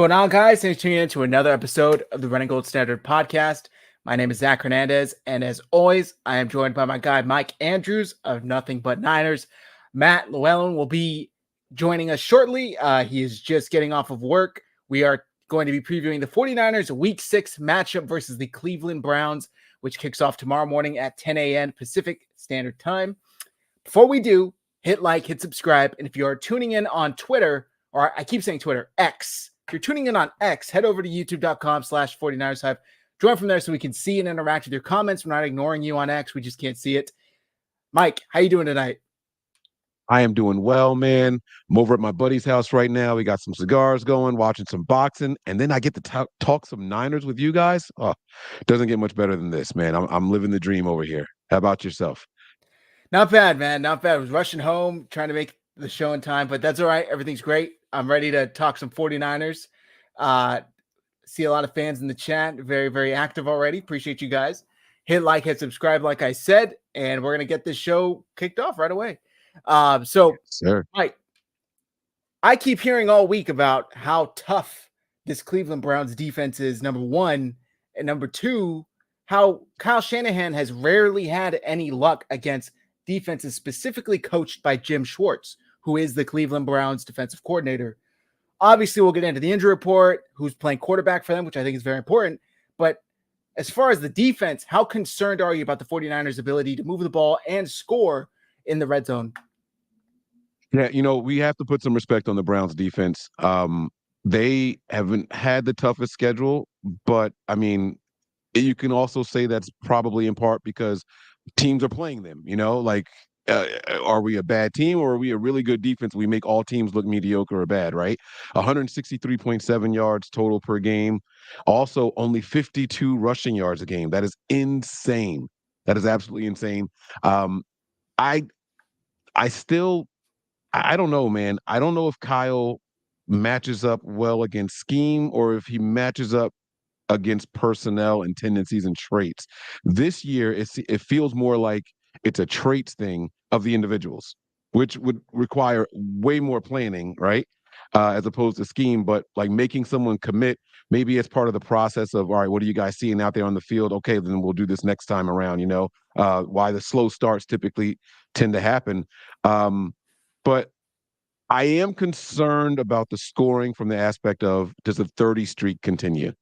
going on, guys? Thanks for tuning in to another episode of the Running Gold Standard podcast. My name is Zach Hernandez, and as always, I am joined by my guy, Mike Andrews of Nothing But Niners. Matt Llewellyn will be joining us shortly. He is just getting off of work. We are going to be previewing the 49ers Week 6 matchup versus the Cleveland Browns, which kicks off tomorrow morning at 10 a.m. Pacific Standard Time. Before we do, hit like, hit subscribe, and if you are tuning in on Twitter, or I keep saying Twitter, X, if you're tuning in on X, head over to youtube.com/49ers Hive. Join from there so we can see and interact with your comments. We're not ignoring you on X. We just can't see it. Mike, how you doing tonight? I am doing well, man. I'm over at my buddy's house right now. We got some cigars going, watching some boxing, and then I get to talk some Niners with you guys. Oh, doesn't get much better than this, man. I'm living the dream over here. How about yourself? Not bad, man. Not bad. I was rushing home, trying to make the show in time, but that's all right. Everything's great. I'm ready to talk some 49ers. See a lot of fans in the chat. Very, very active already. Appreciate you guys. Hit like, hit subscribe, like I said, and we're going to get this show kicked off right away. Sir. Mike, I keep hearing all week about how tough this Cleveland Browns defense is, number one, and number two, how Kyle Shanahan has rarely had any luck against defenses specifically coached by Jim Schwartz, who is the Cleveland Browns defensive coordinator. Obviously, we'll get into the injury report, who's playing quarterback for them, which I think is very important. But as far as the defense, how concerned are you about the 49ers' ability to move the ball and score in the red zone? Yeah, we have to put some respect on the Browns defense. They haven't had the toughest schedule, but I mean, you can also say that's probably in part because teams are playing them, are we a bad team or are we a really good defense? We make all teams look mediocre or bad, right? 163.7 yards total per game. Also, only 52 rushing yards a game. That is insane. That is absolutely insane. I still, I don't know, man. I don't know if Kyle matches up well against scheme or if he matches up against personnel and tendencies and traits. This year, it feels more like it's a traits thing of the individuals, which would require way more planning, right? As opposed to scheme, but like making someone commit, maybe it's part of the process of, all right, what are you guys seeing out there on the field? Okay, then we'll do this next time around, why the slow starts typically tend to happen. But I am concerned about the scoring from the aspect of, does the 30 streak continue?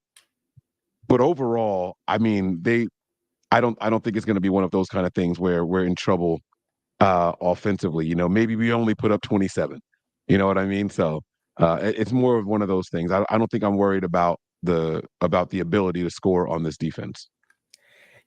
But overall, I mean, I don't think it's going to be one of those kind of things where we're in trouble offensively. Maybe we only put up 27. You know what I mean? So it's more of one of those things. I don't think I'm worried about the ability to score on this defense.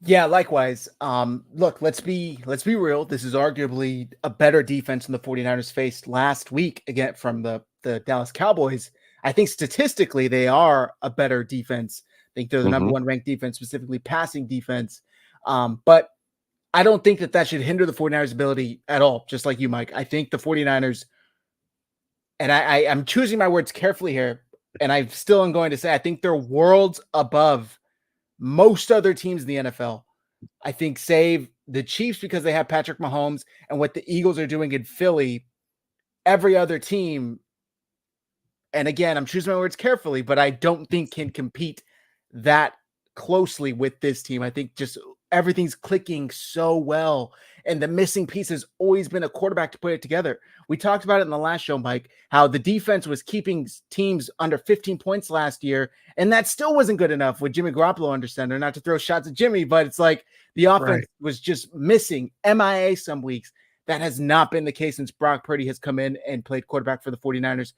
Yeah, likewise. Look, let's be real. This is arguably a better defense than the 49ers faced last week again from the Dallas Cowboys. I think statistically they are a better defense. I think they're the number one ranked defense, specifically passing defense. But I don't think that should hinder the 49ers' ability at all, just like you, Mike. I think the 49ers, and I'm choosing my words carefully here, and I still am going to say I think they're worlds above most other teams in the NFL. I think save the Chiefs because they have Patrick Mahomes and what the Eagles are doing in Philly, every other team, and again, I'm choosing my words carefully, but I don't think can compete that closely with this team. I think just everything's clicking so well, and the missing piece has always been a quarterback to put it together. We talked about it in the last show, Mike, how the defense was keeping teams under 15 points last year, and that still wasn't good enough with Jimmy Garoppolo under center. Not to throw shots at Jimmy, but it's like the offense was just missing MIA some weeks. That has not been the case since Brock Purdy has come in and played quarterback for the 49ers.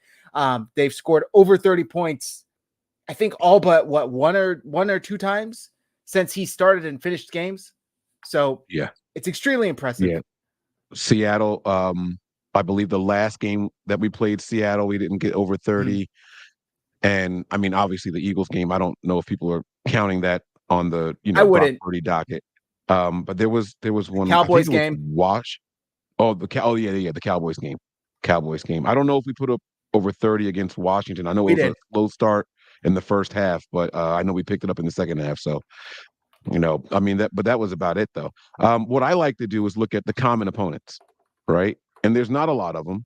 They've scored over 30 points, I think all but one or two times since he started and finished games. So yeah, it's extremely impressive. Yeah. Seattle, I believe the last game that we played Seattle, we didn't get over 30. And I mean, obviously the Eagles game, I don't know if people are counting that on the, I wouldn't. Brock Purdy docket. But there was one Cowboys game. Wash. Oh, the Cowboys game. I don't know if we put up over 30 against Washington. I know it was a slow start in the first half, but I know we picked it up in the second half. So, I mean, that was about it, though. What I like to do is look at the common opponents, right? And there's not a lot of them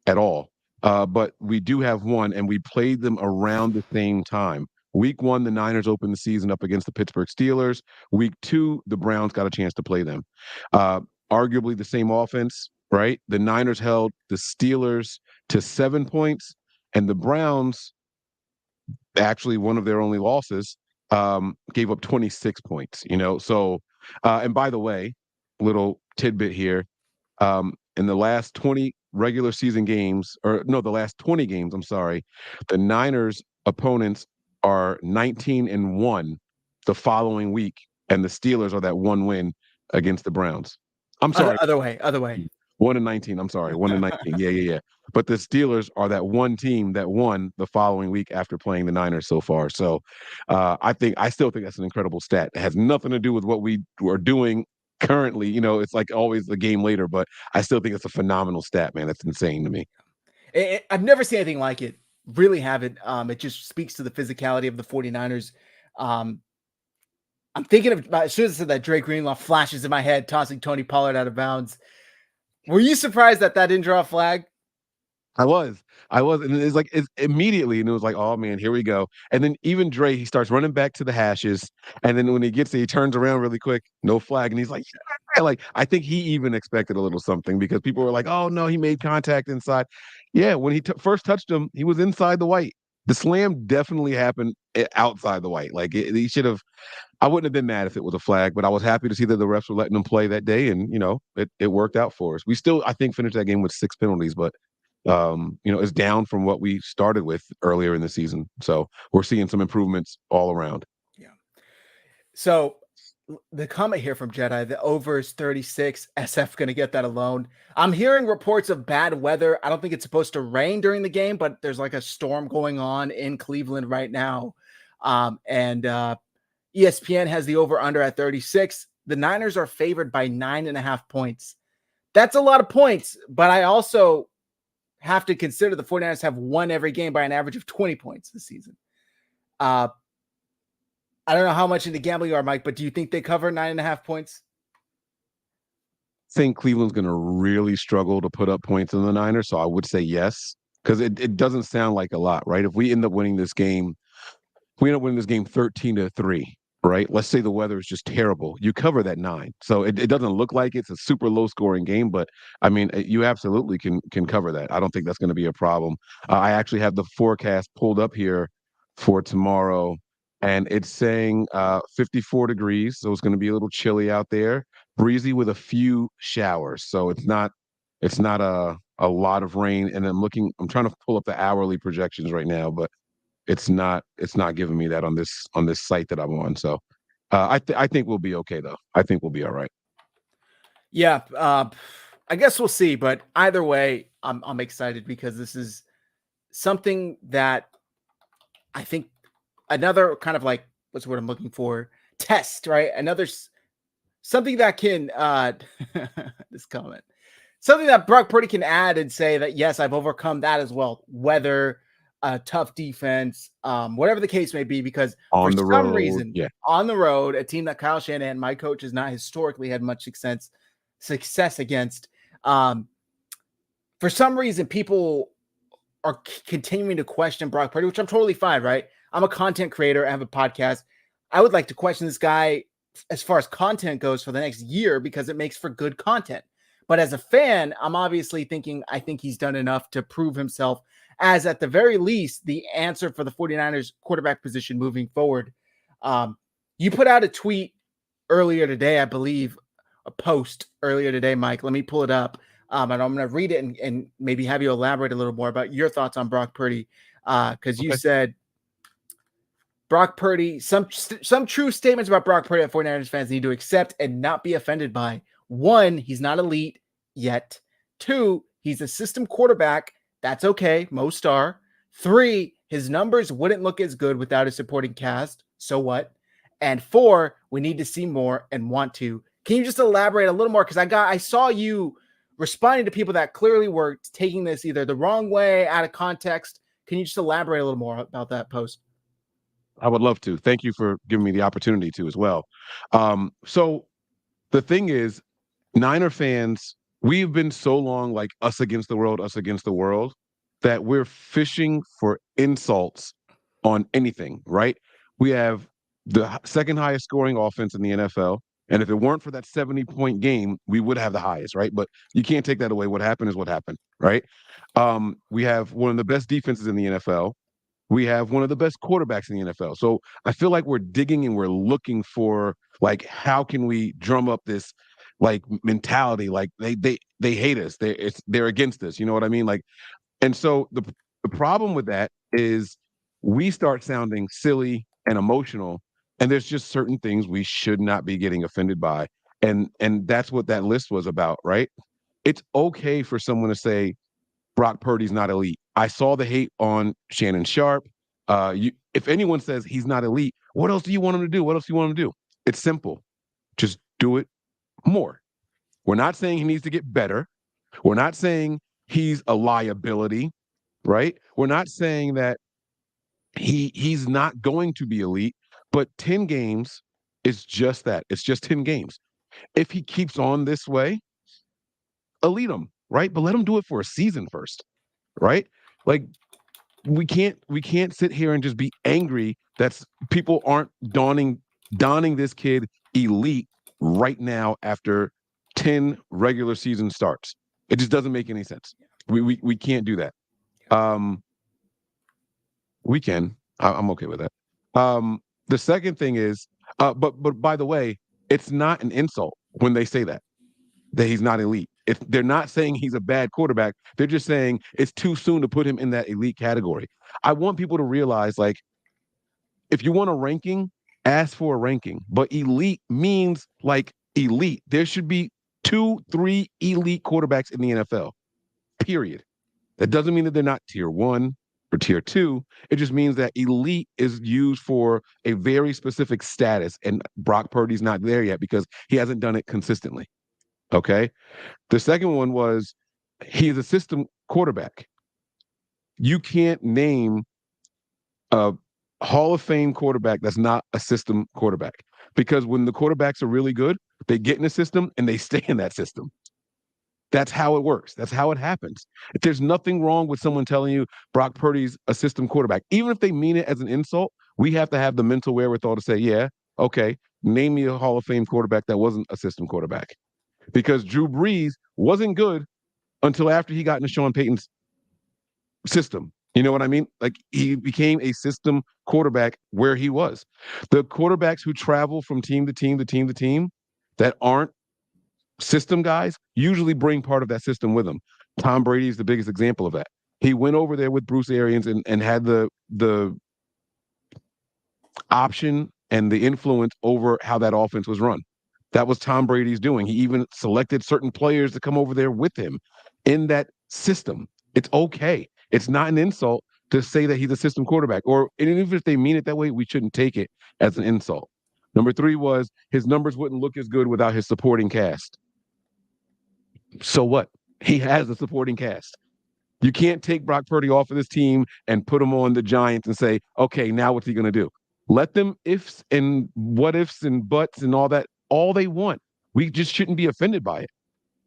at all. but we do have one, and we played them around the same time. Week 1, the Niners opened the season up against the Pittsburgh Steelers. Week 2, the Browns got a chance to play them. Uh, Arguably the same offense, right? The Niners held the Steelers to 7 points, and the Browns, actually one of their only losses, gave up 26 points, you know? So, and by the way, little tidbit here, in the last 20 regular season games, or no, the last 20 games, I'm sorry, the Niners opponents are 19-1 the following week, and the Steelers are that one win against the Browns. I'm sorry, Other way. 1-19. I'm sorry, 1-19. Yeah, yeah, yeah. But the Steelers are that one team that won the following week after playing the Niners so far. So I still think that's an incredible stat. It has nothing to do with what we are doing currently. You know, it's like always the game later, but I still think it's a phenomenal stat, man. That's insane to me. I've never seen anything like it. Really haven't. It just speaks to the physicality of the 49ers. Um, I'm thinking of, as soon as I said that, Drake Greenlaw flashes in my head, tossing Tony Pollard out of bounds. Were you surprised that didn't draw a flag? I was, and it's immediately, and it was like, oh man, here we go. And then even Dre, he starts running back to the hashes, and then when he gets there, he turns around really quick, no flag, and he's like, yeah. Like I think he even expected a little something because people were like, oh no, he made contact inside. Yeah, when he first touched him, he was inside the white. The slam definitely happened outside the white. Like he should have. I wouldn't have been mad if it was a flag, but I was happy to see that the refs were letting them play that day, and you know, it worked out for us. We still, I think, finished that game with 6 penalties, but you know, it's down from what we started with earlier in the season. So we're seeing some improvements all around. Yeah. So the comment here from Jedi, the over is 36. SF going to get that alone. I'm hearing reports of bad weather. I don't think it's supposed to rain during the game, but there's like a storm going on in Cleveland right now. And ESPN has the over under at 36. The Niners are favored by 9.5 points. That's a lot of points, but I also have to consider the 49ers have won every game by an average of 20 points this season. I don't know how much into gambling you are, Mike, but do you think they cover 9.5 points? I think Cleveland's going to really struggle to put up points in the Niners, so I would say yes, because it doesn't sound like a lot, right? If we end up winning this game, we end up winning this game 13-3, right? Let's say the weather is just terrible. You cover that 9. So it doesn't look like it's a super low scoring game, but I mean, you absolutely can cover that. I don't think that's going to be a problem. I actually have the forecast pulled up here for tomorrow, and it's saying 54 degrees. So it's going to be a little chilly out there, breezy with a few showers. So it's not a lot of rain. And I'm trying to pull up the hourly projections right now, but it's not giving me that on this site that I'm on. So I think we'll be okay though. I think we'll be all right. Yeah, I guess we'll see. But either way, I'm excited because this is something that I think another kind of like what's the word I'm looking for, test, right? Another something that can this comment, something that Brock Purdy can add and say that yes, I've overcome that as well. Whether a tough defense, whatever the case may be, because for On the some road, reason yeah. on the road, a team that Kyle Shanahan, my coach, has not historically had much success against. For some reason, people are continuing to question Brock Purdy, which I'm totally fine, right? I'm a content creator. I have a podcast. I would like to question this guy as far as content goes for the next year because it makes for good content. But as a fan, I'm obviously thinking I think he's done enough to prove himself as, at the very least, the answer for the 49ers quarterback position moving forward. You put out a tweet earlier today, I believe, a post earlier today, Mike. Let me pull it up. And I'm going to read it and maybe have you elaborate a little more about your thoughts on Brock Purdy. Because you said Brock Purdy, some true statements about Brock Purdy that 49ers fans need to accept and not be offended by. 1, he's not elite yet. 2, he's a system quarterback. That's okay. Most are. 3, his numbers wouldn't look as good without a supporting cast. So what? And 4, we need to see more and want to. Can you just elaborate a little more? Because I saw you responding to people that clearly were taking this either the wrong way, out of context. Can you just elaborate a little more about that post? I would love to. Thank you for giving me the opportunity to as well. So the thing is, Niner fans, we've been so long like us against the world that we're fishing for insults on anything, right? We have the second highest scoring offense in the NFL. And if it weren't for that 70-point game, we would have the highest, right? But you can't take that away. What happened is what happened, right? We have one of the best defenses in the NFL. We have one of the best quarterbacks in the NFL. So I feel like we're digging and we're looking for like how can we drum up this like mentality? Like they hate us. They're against us. You know what I mean? Like, and so the problem with that is we start sounding silly and emotional, and there's just certain things we should not be getting offended by. And that's what that list was about, right? It's okay for someone to say Brock Purdy's not elite. I saw the hate on Shannon Sharp. If anyone says he's not elite, what else do you want him to do? What else do you want him to do? It's simple. Just do it more. We're not saying he needs to get better. We're not saying he's a liability, right? We're not saying that he's not going to be elite, but 10 games is just that. It's just 10 games. If he keeps on this way, elite him, right? But let him do it for a season first, right? Like we can't sit here and just be angry that people aren't donning this kid elite right now after 10 regular season starts. It just doesn't make any sense. We can't do that. Um, we can. I'm okay with that. The second thing is, but by the way, it's not an insult when they say that he's not elite. If they're not saying he's a bad quarterback, they're just saying it's too soon to put him in that elite category. I want people to realize, like, if you want a ranking, ask for a ranking. But elite means like elite. There should be 2, 3 elite quarterbacks in the NFL. Period. That doesn't mean that they're not tier one or tier two. It just means that elite is used for a very specific status, and Brock Purdy's not there yet because he hasn't done it consistently. Okay. The second one was he's a system quarterback. You can't name a Hall of Fame quarterback that's not a system quarterback because when the quarterbacks are really good, they get in a system and they stay in that system. That's how it works. That's how it happens. If there's nothing wrong with someone telling you Brock Purdy's a system quarterback, even if they mean it as an insult, we have to have the mental wherewithal to say, yeah, okay, name me a Hall of Fame quarterback that wasn't a system quarterback. Because Drew Brees wasn't good until after he got into Sean Payton's system. You know what I mean? Like he became a system quarterback where he was. The quarterbacks who travel from team to team to team to team that aren't system guys usually bring part of that system with them. Tom Brady is the biggest example of that. He went over there with Bruce Arians and had the option and the influence over how that offense was run. That was Tom Brady's doing. He even selected certain players to come over there with him in that system. It's okay. It's not an insult to say that he's a system quarterback. Or even if they mean it that way, we shouldn't take it as an insult. Number 3 was his numbers wouldn't look as good without his supporting cast. So what? He has a supporting cast. You can't take Brock Purdy off of this team and put him on the Giants and say, okay, now what's he going to do? Let them ifs and what ifs and buts and all that, all they want. We just shouldn't be offended by it.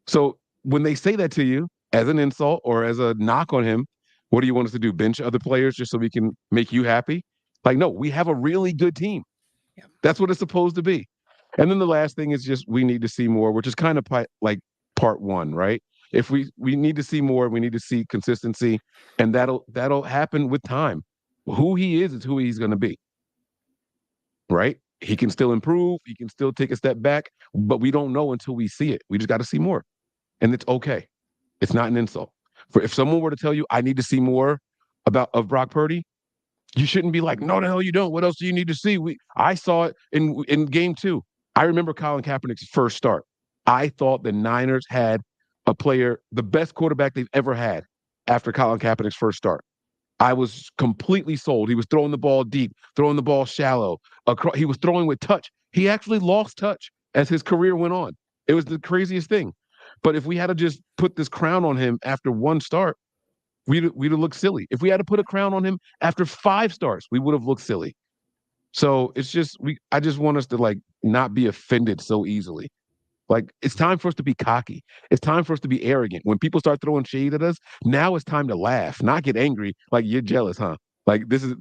So when they say that to you as an insult or as a knock on him, what do you want us to do? Bench other players just so we can make you happy? Like, no, we have a really good team. Yeah. That's what it's supposed to be. And then the last thing is just we need to see more, which is kind of like part one, right? If we need to see more, we need to see consistency, and that'll happen with time. Who he is who he's going to be, right? He can still improve, he can still take a step back, but we don't know until we see it. We just got to see more, and it's okay. It's not an insult. For if someone were to tell you, I need to see more of Brock Purdy, you shouldn't be like, no, the hell you don't. What else do you need to see? I saw it in game 2. I remember Colin Kaepernick's first start. I thought the Niners had a player, the best quarterback they've ever had after Colin Kaepernick's first start. I was completely sold. He was throwing the ball deep, throwing the ball shallow. He was throwing with touch. He actually lost touch as his career went on. It was the craziest thing. But if we had to just put this crown on him after one start, we'd have looked silly. If we had to put a crown on him after 5 starts, we would have looked silly. So it's just I just want us to like not be offended so easily. Like, it's time for us to be cocky. It's time for us to be arrogant. When people start throwing shade at us, now it's time to laugh, not get angry. Like, you're jealous, huh? Like, this is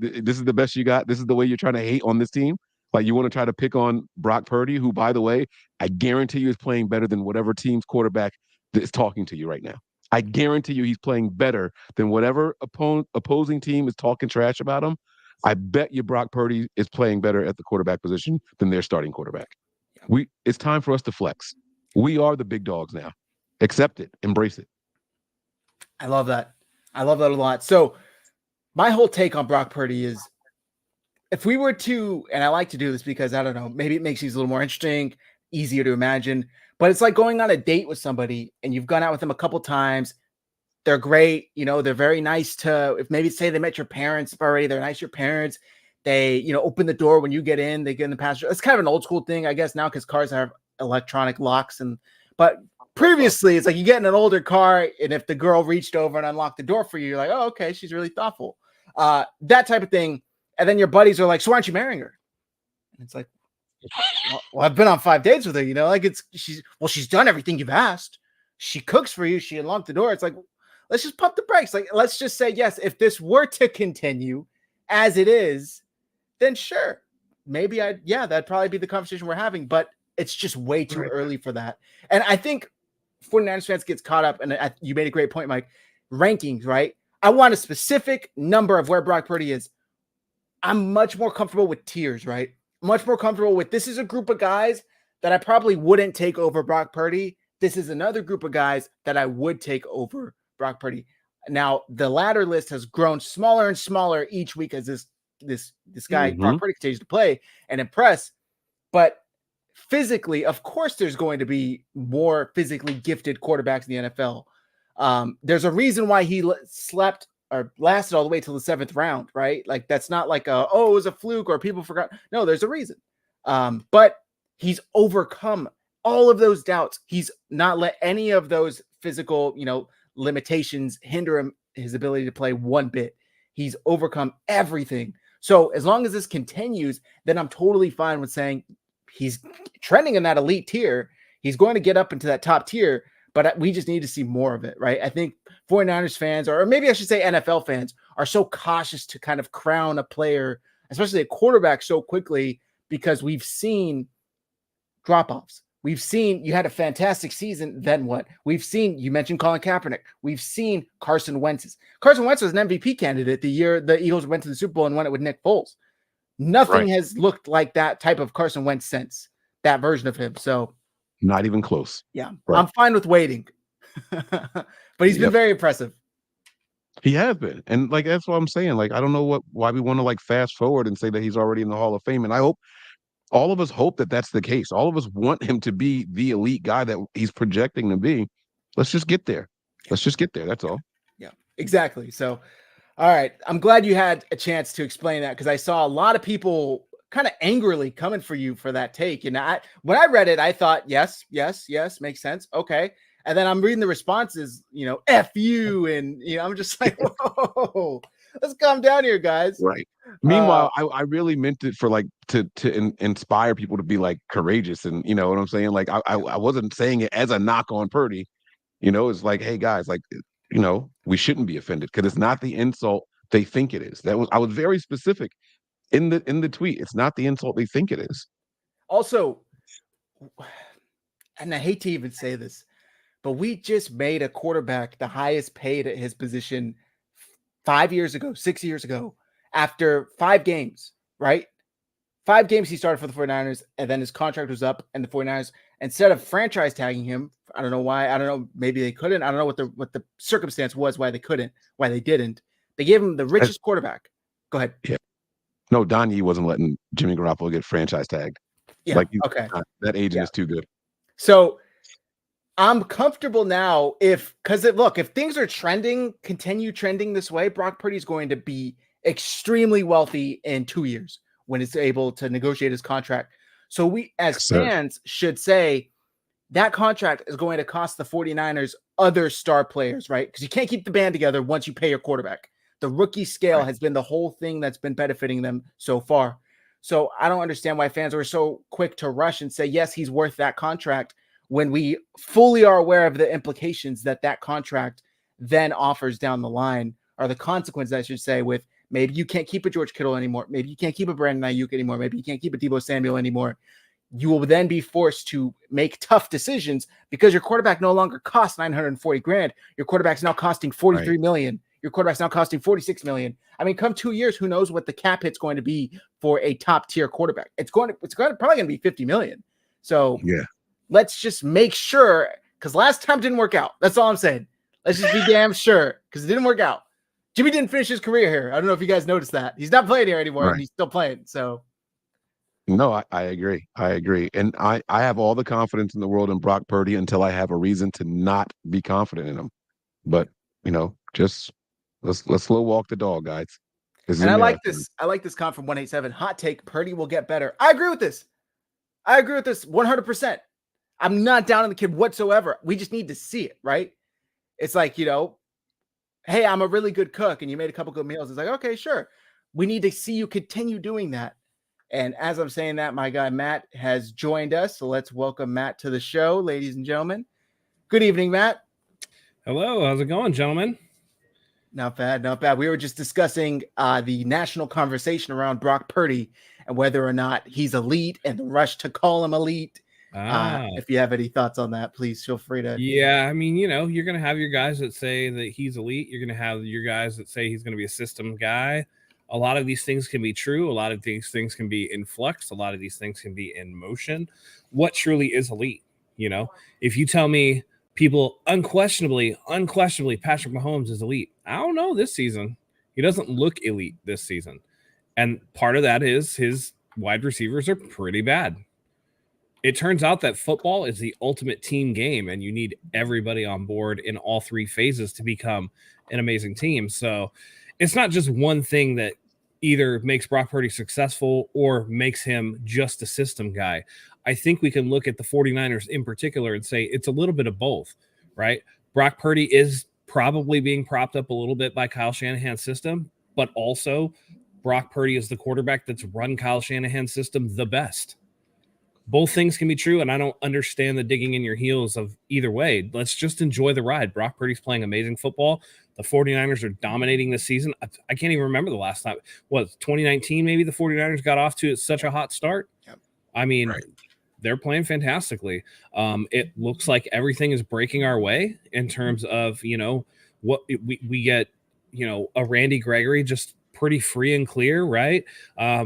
the best you got. This is the way you're trying to hate on this team. Like, you want to try to pick on Brock Purdy, who, by the way, I guarantee you is playing better than whatever team's quarterback that is talking to you right now. I guarantee you he's playing better than whatever opposing team is talking trash about him. I bet you Brock Purdy is playing better at the quarterback position than their starting quarterback. It's time for us to flex. We are the big dogs now. Accept it, embrace it. I love that. I love that a lot. So my whole take on Brock Purdy is, if we were to, and I like to do this because I don't know, maybe it makes these a little more interesting, easier to imagine, but it's like going on a date with somebody and you've gone out with them a couple times. They're great. They're very nice to, if maybe say they met your parents already, they're nice to your parents. They, open the door when you get in, they get in the passenger. It's kind of an old school thing, I guess, now, because cars have electronic locks. But previously, it's like you get in an older car, and if the girl reached over and unlocked the door for you, you're like, oh, okay, she's really thoughtful. That type of thing. And then your buddies are like, so why aren't you marrying her? And it's like, well, I've been on 5 dates with her, like she's done everything you've asked. She cooks for you. She unlocked the door. It's like, let's just pump the brakes. Like, let's just say, yes, if this were to continue as it is, then sure, maybe that'd probably be the conversation we're having, but it's just way too early for that. And I think 49ers fans gets caught up, and you made a great point, Mike, rankings, right? I want a specific number of where Brock Purdy is. I'm much more comfortable with tiers, right? Much more comfortable with, this is a group of guys that I probably wouldn't take over Brock Purdy. This is another group of guys that I would take over Brock Purdy. Now, the latter list has grown smaller and smaller each week as this guy, Brock Purdy, continues to play and impress. But physically, of course, there's going to be more physically gifted quarterbacks in the NFL. There's a reason why he slept or lasted all the way till the 7th round, right? Like, that's not like it was a fluke or people forgot. No, there's a reason. But he's overcome all of those doubts. He's not let any of those physical, limitations hinder his ability to play one bit. He's overcome everything. So as long as this continues, then I'm totally fine with saying he's trending in that elite tier. He's going to get up into that top tier, but we just need to see more of it, right? I think 49ers fans, or maybe I should say NFL fans, are so cautious to kind of crown a player, especially a quarterback, so quickly, because we've seen drop-offs. We've seen you had a fantastic season. Then what? We've seen, you mentioned Colin Kaepernick. We've seen Carson Wentz. Carson Wentz was an MVP candidate the year the Eagles went to the Super Bowl and won it with Nick Foles. Nothing has looked like that type of Carson Wentz since, that version of him. So not even close. Yeah, right. I'm fine with waiting. But he's been very impressive. He has been. And like, that's what I'm saying. Like, I don't know why we want to like fast forward and say that he's already in the Hall of Fame. And I hope, all of us hope that that's the case. All of us want him to be the elite guy that he's projecting to be. Let's just get there. Let's just get there. That's all. Yeah, exactly. So, all right. I'm glad you had a chance to explain that, because I saw a lot of people kind of angrily coming for you for that take. And when I read it, I thought, yes, makes sense. Okay. And then I'm reading the responses, F you. And, I'm just like, whoa, let's calm down here, guys. Right. Meanwhile, I really meant it for like to inspire people to be like courageous, and you know what I'm saying. Like I wasn't saying it as a knock on Purdy. It's like, hey guys, like we shouldn't be offended because it's not the insult they think it is. I was very specific in the tweet. It's not the insult they think it is. Also, and I hate to even say this, but we just made a quarterback the highest paid at his position 6 years ago, after 5 games, right? 5 games he started for the 49ers, and then his contract was up, and the 49ers, instead of franchise tagging him, I don't know why, I don't know, maybe they couldn't, I don't know what the circumstance was, why they didn't. They gave him the richest quarterback. Go ahead. Yeah. No, Don Yee wasn't letting Jimmy Garoppolo get franchise tagged. Yeah, okay. That agent is too good. So I'm comfortable now if things are continue trending this way, Brock Purdy is going to be extremely wealthy in 2 years when it's able to negotiate his contract. So we as fans should say that contract is going to cost the 49ers other star players, right? Because you can't keep the band together once you pay your quarterback. The rookie scale has been the whole thing that's been benefiting them so far. So I don't understand why fans were so quick to rush and say, yes, he's worth that contract, when we fully are aware of the implications that that contract then offers down the line, or the consequences, I should say, with maybe you can't keep a George Kittle anymore. Maybe you can't keep a Brandon Ayuk anymore. Maybe you can't keep a Deebo Samuel anymore. You will then be forced to make tough decisions because your quarterback no longer costs 940 grand. Your quarterback's now costing 43 million. Your quarterback's now costing 46 million. I mean, come 2 years, who knows what the cap hit's going to be for a top tier quarterback? It's probably going to be 50 million. So yeah, let's just make sure, because last time didn't work out. That's all I'm saying. Let's just be damn sure, because it didn't work out. Jimmy didn't finish his career here. I don't know if you guys noticed that. He's not playing here anymore, and he's still playing. So no, I agree. I agree. And I have all the confidence in the world in Brock Purdy until I have a reason to not be confident in him. But, just let's slow walk the dog, guys. And I like this. I like this comment from 187. Hot take: Purdy will get better. I agree with this. 100%. I'm not down on the kid whatsoever. We just need to see it, right? It's like, hey, I'm a really good cook and you made a couple good meals. It's like, okay, sure. We need to see you continue doing that. And as I'm saying that, my guy Matt has joined us. So let's welcome Matt to the show, ladies and gentlemen. Good evening, Matt. Hello. How's it going, gentlemen? Not bad, not bad. We were just discussing the national conversation around Brock Purdy and whether or not he's elite and the rush to call him elite. If you have any thoughts on that, please feel free to. Yeah, I mean, you're going to have your guys that say that he's elite. You're going to have your guys that say he's going to be a system guy. A lot of these things can be true. A lot of these things can be in flux. A lot of these things can be in motion. What truly is elite? If you tell me people unquestionably, Patrick Mahomes is elite. I don't know this season. He doesn't look elite this season. And part of that is his wide receivers are pretty bad. It turns out that football is the ultimate team game, and you need everybody on board in all three phases to become an amazing team. So it's not just one thing that either makes Brock Purdy successful or makes him just a system guy. I think we can look at the 49ers in particular and say it's a little bit of both, right? Brock Purdy is probably being propped up a little bit by Kyle Shanahan's system, but also Brock Purdy is the quarterback that's run Kyle Shanahan's system the best. Both things can be true, and I don't understand the digging in your heels of either way. Let's just enjoy the ride. Brock Purdy's playing amazing football. The 49ers are dominating this season. I can't even remember the last time. 2019 maybe the 49ers got off to such a hot start? Yep. I mean, they're playing fantastically. It looks like everything is breaking our way in terms of, what we get, a Randy Gregory just pretty free and clear, right?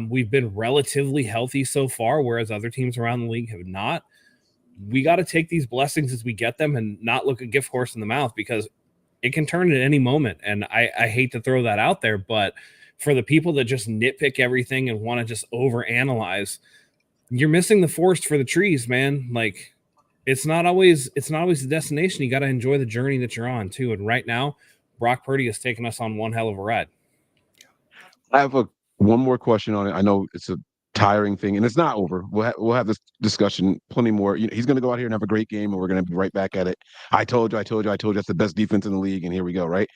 We've been relatively healthy so far, whereas other teams around the league have not. We got to take these blessings as we get them and not look a gift horse in the mouth, because it can turn at any moment. And I hate to throw that out there, but for the people that just nitpick everything and want to just overanalyze, you're missing the forest for the trees, man. Like, it's not always the destination. You got to enjoy the journey that you're on too. And right now, Brock Purdy has taken us on one hell of a ride. I have one more question on it. I know it's a tiring thing, and it's not over. We'll have this discussion plenty more. He's going to go out here and have a great game, and we're going to be right back at it. I told you. That's the best defense in the league, and here we go, right?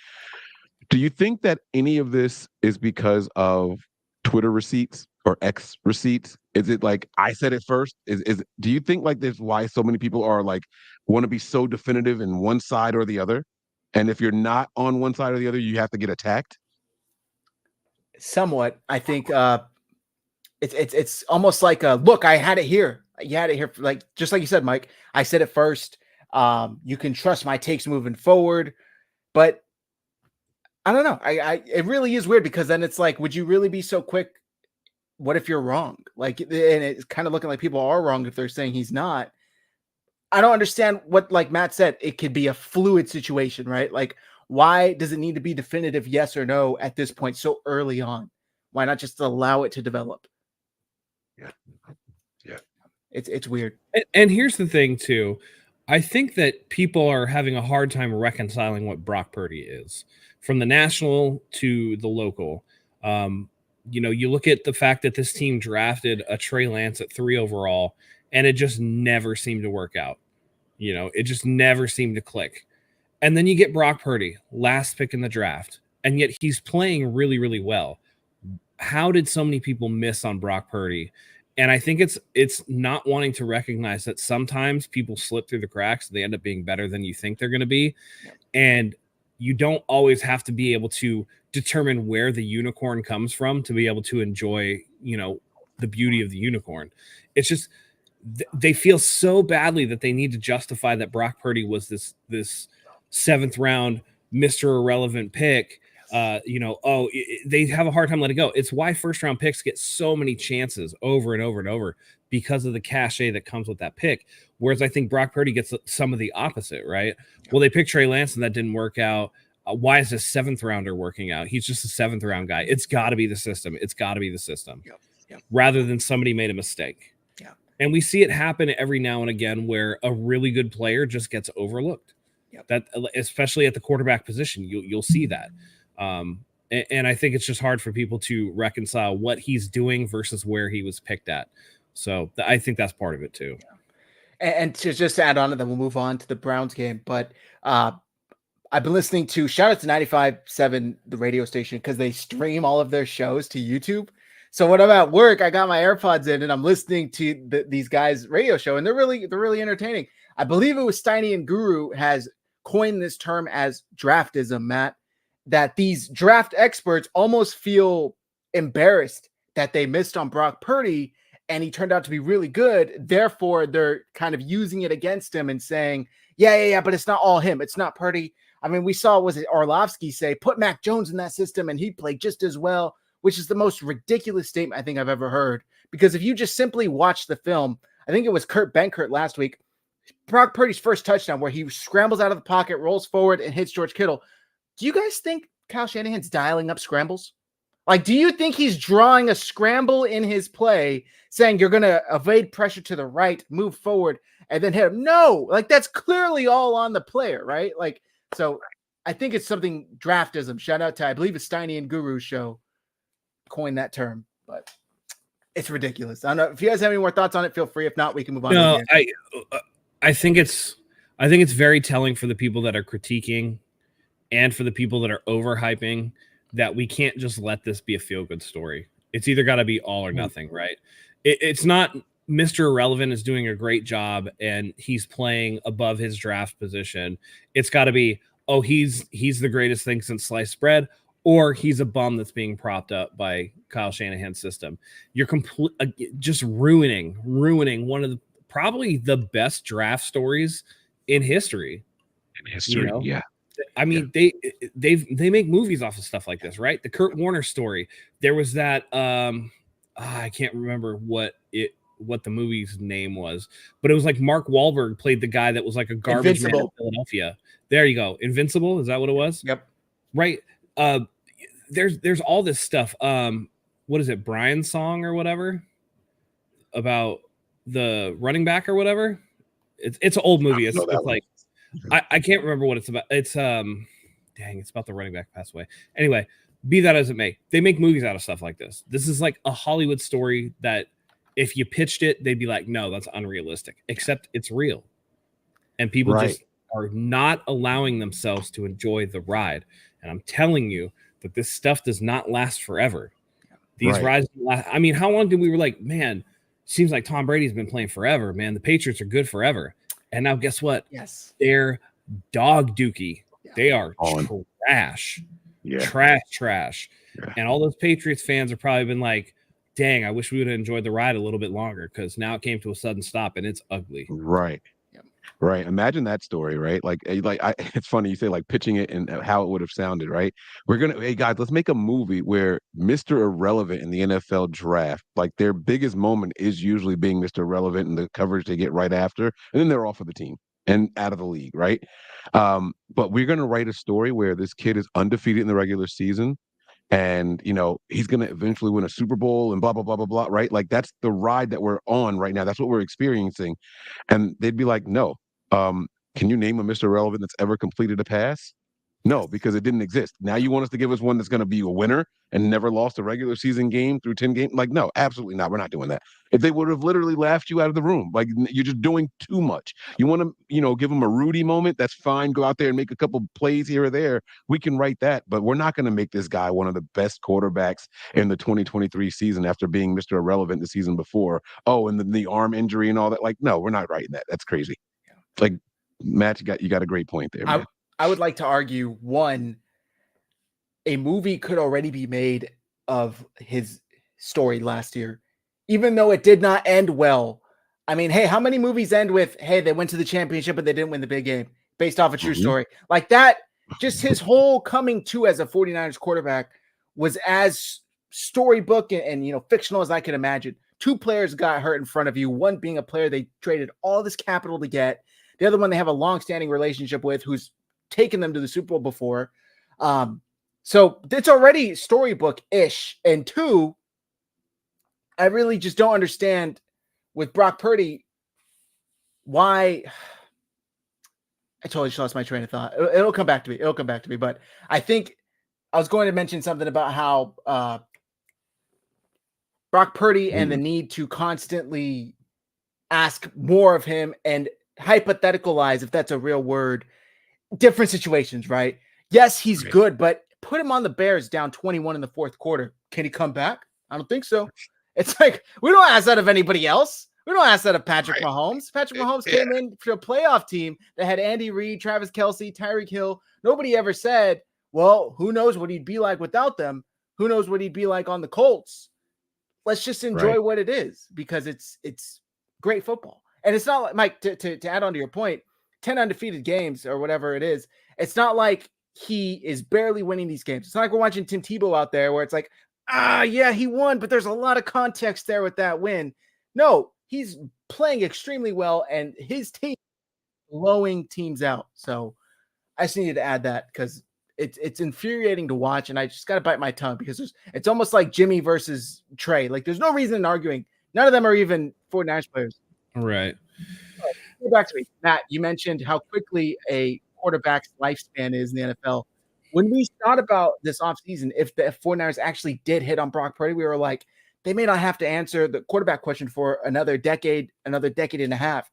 Do you think that any of this is because of Twitter receipts or X receipts? Is it like I said it first? Do you think like this why so many people are like want to be so definitive in one side or the other? And if you're not on one side or the other, you have to get attacked? Somewhat. I think it's almost like a look, I had it here. You had it here, like just like you said, Mike. I said it first. You can trust my takes moving forward. But I don't know. It really is weird, because then it's like, would you really be so quick? What if you're wrong? Like, and it's kind of looking like people are wrong if they're saying he's not. I don't understand what, like Matt said, it could be a fluid situation, right? Like, why does it need to be definitive yes or no at this point so early on? Why not just allow it to develop? Yeah. It's weird. And here's the thing too. I think that people are having a hard time reconciling what Brock Purdy is, from the national to the local. You look at the fact that this team drafted a Trey Lance at 3 overall, and it just never seemed to work out. It just never seemed to click. And then you get Brock Purdy, last pick in the draft, and yet he's playing really, really well. How did so many people miss on Brock Purdy? And I think it's not wanting to recognize that sometimes people slip through the cracks. They end up being better than you think they're going to be. Yep. And you don't always have to be able to determine where the unicorn comes from to be able to enjoy, the beauty of the unicorn. It's just they feel so badly that they need to justify that Brock Purdy was this 7th round Mr. Irrelevant pick. They have a hard time letting go. It's why 1st round picks get so many chances over and over and over because of the cachet that comes with that pick. Whereas I think Brock Purdy gets some of the opposite, right? Well, they picked Trey Lance and that didn't work out. Why is this 7th rounder working out? He's just a 7th round guy. It's got to be the system. It's got to be the system. Yep. Rather than somebody made a mistake. Yeah. And we see it happen every now and again where a really good player just gets overlooked. Yep. That, especially at the quarterback position, you'll see that. And I think it's just hard for people to reconcile what he's doing versus where he was picked at. So I think that's part of it too. Yeah. And to just add on, and then we'll move on to the Browns game. But I've been listening to, shout out to 95.7, the radio station, because they stream all of their shows to YouTube. So when I'm at work, I got my AirPods in and I'm listening to these guys' radio show, and they're really entertaining. I believe it was Steiny and Guru has coined this term as draftism, Matt, that these draft experts almost feel embarrassed that they missed on Brock Purdy and he turned out to be really good. Therefore, they're kind of using it against him and saying, yeah, but it's not all him. It's not Purdy. I mean, we saw, was it Orlovsky say, put Mac Jones in that system and he played just as well, which is the most ridiculous statement I think I've ever heard. Because if you just simply watch the film, I think it was Kurt Benkert last week, Brock Purdy's first touchdown where he scrambles out of the pocket, rolls forward, and hits George Kittle. Do you guys think Kyle Shanahan's dialing up scrambles? Like, do you think he's drawing a scramble in his play, saying you're going to evade pressure to the right, move forward, and then hit him? No, like that's clearly all on the player, right? Like, so I think it's something draftism. Shout out to, I believe it's Steiny and Guru's show coined that term, but it's ridiculous. I don't know if you guys have any more thoughts on it. Feel free. If not, we can move on. No, I think it's very telling for the people that are critiquing and for the people that are overhyping that we can't just let this be a feel-good story. It's either got to be all or nothing, right? It's not Mr. Irrelevant is doing a great job and he's playing above his draft position. It's got to be, oh, he's the greatest thing since sliced bread, or he's a bum that's being propped up by Kyle Shanahan's system. You're just ruining one of the probably the best draft stories in history. Yeah. I mean, they make movies off of stuff like this, right? The Kurt Warner story. There was that I can't remember what the movie's name was, but it was like Mark Wahlberg played the guy that was like a garbage man in Philadelphia. There you go. Invincible, is that what it was? Yep. Right. There's all this stuff. What is it, Brian's song or whatever? About the running back or whatever. It's an old movie. It's like I can't remember what it's about. It's it's about the running back passed away. Anyway, be that as it may, they make movies out of stuff like this. This is like a Hollywood story that if you pitched it, they'd be like, no, that's unrealistic, except it's real. And people just are not allowing themselves to enjoy the ride. And I'm telling you that this stuff does not last forever. These rides last. I mean, how long did we were like, man, seems like Tom Brady's been playing forever, man. The Patriots are good forever. And now guess what? Yes. They're dog dookie. Yeah. They are trash. Yeah. Trash. Yeah. And all those Patriots fans have probably been like, dang, I wish we would have enjoyed the ride a little bit longer because now it came to a sudden stop and it's ugly. Right. Right. Imagine that story, right? It's funny you say like pitching it and how it would have sounded, right? Hey guys, let's make a movie where Mr. Irrelevant in the NFL draft, like their biggest moment is usually being Mr. Irrelevant and the coverage they get right after, and then they're off of the team and out of the league, right? But we're going to write a story where this kid is undefeated in the regular season. And, he's going to eventually win a Super Bowl and blah, blah, blah, blah, blah, right? Like, that's the ride that we're on right now. That's what we're experiencing. And they'd be like, no. Can you name a Mr. Irrelevant that's ever completed a pass? No, because it didn't exist. Now you want us to give us one that's going to be a winner and never lost a regular season game through 10 games? Like, no, absolutely not. We're not doing that. If they would have literally laughed you out of the room, like you're just doing too much. You want to, give them a Rudy moment. That's fine. Go out there and make a couple plays here or there. We can write that, but we're not going to make this guy one of the best quarterbacks in the 2023 season after being Mr. Irrelevant the season before. Oh, and the arm injury and all that. Like, no, we're not writing that. That's crazy. Like, Matt, you got a great point there, man. I would like to argue, one, a movie could already be made of his story last year, even though it did not end well. I mean, hey, how many movies end with, hey, they went to the championship, but they didn't win the big game based off a true story? Like that, just his whole coming to as a 49ers quarterback was as storybook and fictional as I could imagine. Two players got hurt in front of you, one being a player they traded all this capital to get, the other one they have a long-standing relationship with who's taken them to the Super Bowl before. So it's already storybook-ish. And two, I really just don't understand with Brock Purdy why I totally just lost my train of thought. It'll come back to me. But I think I was going to mention something about how Brock Purdy and the need to constantly ask more of him and hypotheticalize, if that's a real word, different situations, right? Yes, he's good, but put him on the Bears down 21 in the fourth quarter. Can he come back? I don't think so. It's like, we don't ask that of anybody else. We don't ask that of Patrick Mahomes. Patrick Mahomes came in for a playoff team that had Andy Reid, Travis Kelce, Tyreek Hill. Nobody ever said, well, who knows what he'd be like without them? Who knows what he'd be like on the Colts? Let's just enjoy what it is, because it's great football. And it's not like, Mike, to add on to your point, 10 undefeated games or whatever it is, it's not like he is barely winning these games. It's not like we're watching Tim Tebow out there where it's like, yeah, he won, but there's a lot of context there with that win. No, he's playing extremely well, and his team blowing teams out. So I just needed to add that because it's infuriating to watch, and I just got to bite my tongue because it's almost like Jimmy versus Trey. Like, there's no reason in arguing. None of them are even 49ers players. Right. Go back to me. Matt, you mentioned how quickly a quarterback's lifespan is in the NFL. When we thought about this offseason, if the 49ers actually did hit on Brock Purdy, we were like, they may not have to answer the quarterback question for another decade and a half.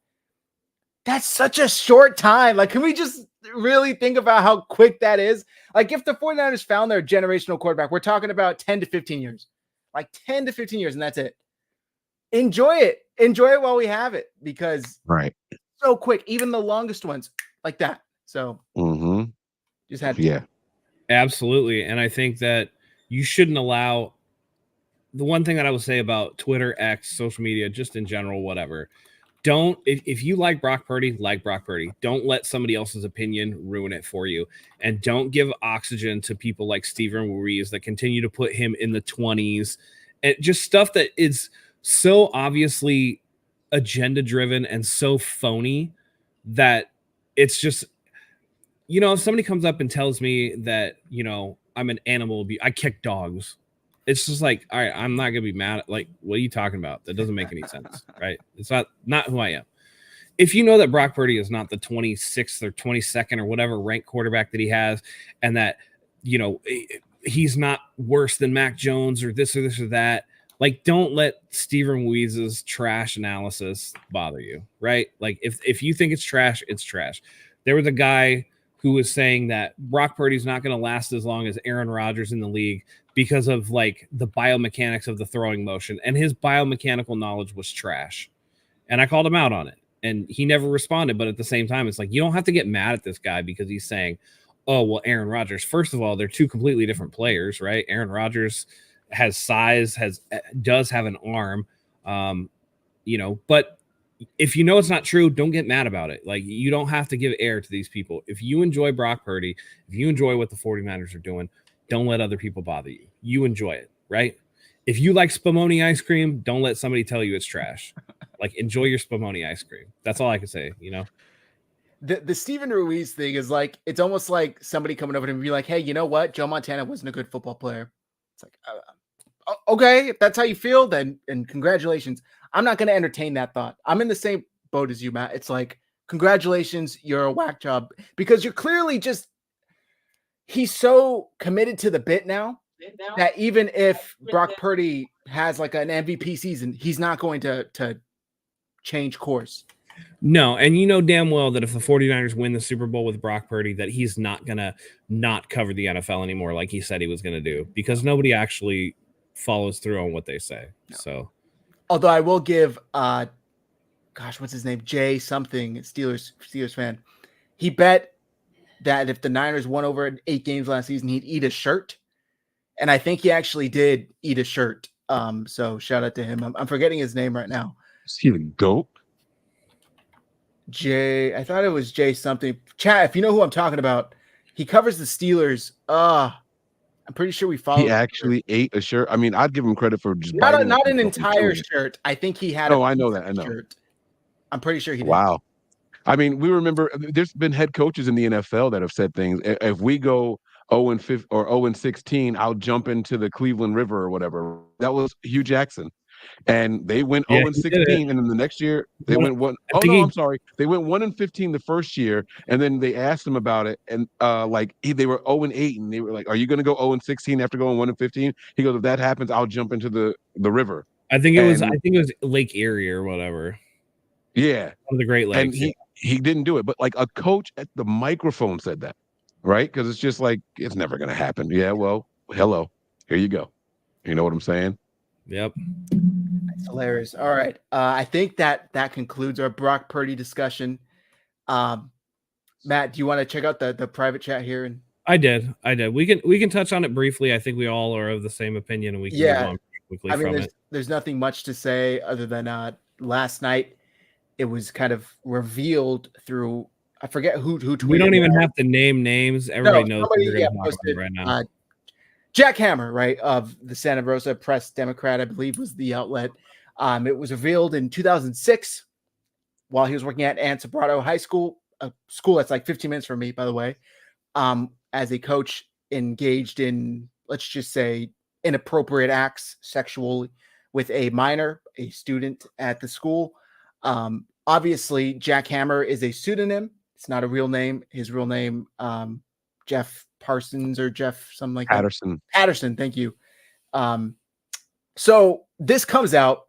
That's such a short time. Like, can we just really think about how quick that is? Like, if the 49ers found their generational quarterback, we're talking about 10 to 15 years. Like 10 to 15 years, and that's it. Enjoy it. Enjoy it while we have it, because it's so quick. Even the longest ones like that. So just had to. Absolutely. And I think that you shouldn't allow the one thing that I would say about Twitter, X, social media, just in general, whatever. Don't, if you like Brock Purdy, like Brock Purdy. Don't let somebody else's opinion ruin it for you. And don't give oxygen to people like Steven Ruiz that continue to put him in the 20s and just stuff that is so obviously agenda driven and so phony that it's just, if somebody comes up and tells me that, I'm an animal, I kick dogs. It's just like, all right, I'm not going to be mad at, like, what are you talking about? That doesn't make any sense, right? It's not who I am. If you know that Brock Purdy is not the 26th or 22nd or whatever ranked quarterback that he has, and that, he's not worse than Mac Jones or this or that, like, don't let Steven Ruiz's trash analysis bother you, right? Like, if you think it's trash, it's trash. There was a guy who was saying that Brock Purdy's not going to last as long as Aaron Rodgers in the league because of, like, the biomechanics of the throwing motion, and his biomechanical knowledge was trash. And I called him out on it, and he never responded. But at the same time, it's like, you don't have to get mad at this guy because he's saying, oh, well, Aaron Rodgers. First of all, they're two completely different players, right? Aaron Rodgers has size, does have an arm, but if you know it's not true, don't get mad about it. Like, you don't have to give air to these people. If you enjoy Brock Purdy, if you enjoy what the 49ers are doing, don't let other people bother you. You enjoy it, right? If you like Spumoni ice cream, don't let somebody tell you it's trash. Like, enjoy your Spumoni ice cream. That's all I can say, The Steven Ruiz thing is like, it's almost like somebody coming over to him and be like, hey, you know what? Joe Montana wasn't a good football player. It's like, okay, if that's how you feel, then, and congratulations. I'm not going to entertain that thought. I'm in the same boat as you, Matt. It's like, congratulations, you're a whack job, because you're clearly just, he's so committed to the bit now that even if Brock Purdy has like an MVP season, he's not going to change course. No, and you know damn well that if the 49ers win the Super Bowl with Brock Purdy, that he's not going to not cover the NFL anymore like he said he was going to do, because nobody actually follows through on what they say. No. So, although I will give, gosh, what's his name? Jay something, Steelers fan. He bet that if the Niners won over 8 games last season, he'd eat a shirt. And I think he actually did eat a shirt. So shout out to him. I'm forgetting his name right now. Is he the GOAT? Jay, I thought it was Jay something. Chat, if you know who I'm talking about, he covers the Steelers. I'm pretty sure we followed. He actually ate a shirt. I mean, I'd give him credit for just not an entire shirt. I think he had. I know that. I know. Shirt. I'm pretty sure he did. Wow. I mean, we remember there's been head coaches in the NFL that have said things. If we go 0-5 or 0-16, I'll jump into the Cleveland River or whatever. That was Hugh Jackson. And they went 0-16, and then the next year they went one. Oh no, I'm sorry. They went 1-15 the first year, and then they asked him about it, and they were 0-8, and they were like, "Are you going to go 0-16 after going 1-15?" He goes, "If that happens, I'll jump into the river." I think it was Lake Erie or whatever. Yeah, one of the Great Lakes. And he didn't do it, but like a coach at the microphone said that, right? Because it's just like it's never going to happen. Yeah, well, hello, here you go. You know what I'm saying? Yep. That's hilarious. All right. I think that concludes our Brock Purdy discussion. Matt, do you want to check out the private chat here? And I did. We can touch on it briefly. I think we all are of the same opinion, and we can move on quickly from it. There's nothing much to say other than last night it was kind of revealed through, I forget who tweeted. We don't even have to name names. Everybody knows what you're going to talk about right now. Jack Hammer, right, of the Santa Rosa Press Democrat, I believe was the outlet. It was revealed in 2006 while he was working at Ansobrato High School, a school that's like 15 minutes from me, by the way, as a coach engaged in, let's just say, inappropriate acts sexually with a minor, a student at the school. Obviously, Jack Hammer is a pseudonym. It's not a real name. His real name, Jeff Parsons or Jeff something like Patterson. that. Patterson, thank you. So this comes out.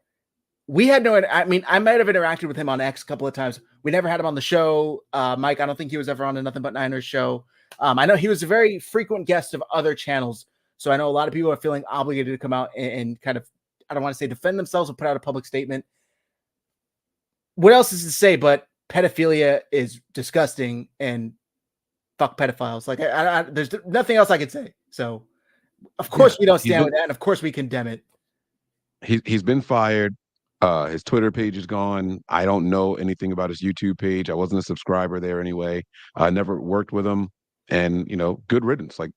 We had I might have interacted with him on X a couple of times. We never had him on the show. Mike, I don't think he was ever on a Nothing But Niners show. I know he was a very frequent guest of other channels. So I know a lot of people are feeling obligated to come out and kind of, I don't want to say defend themselves or put out a public statement. What else is to say but pedophilia is disgusting and fuck pedophiles. Like there's nothing else I could say. So of course we don't stand with that, and of course we condemn it. He's been fired. His Twitter page is gone. I don't know anything about his YouTube page. I wasn't a subscriber there anyway. I never worked with him, and good riddance. Like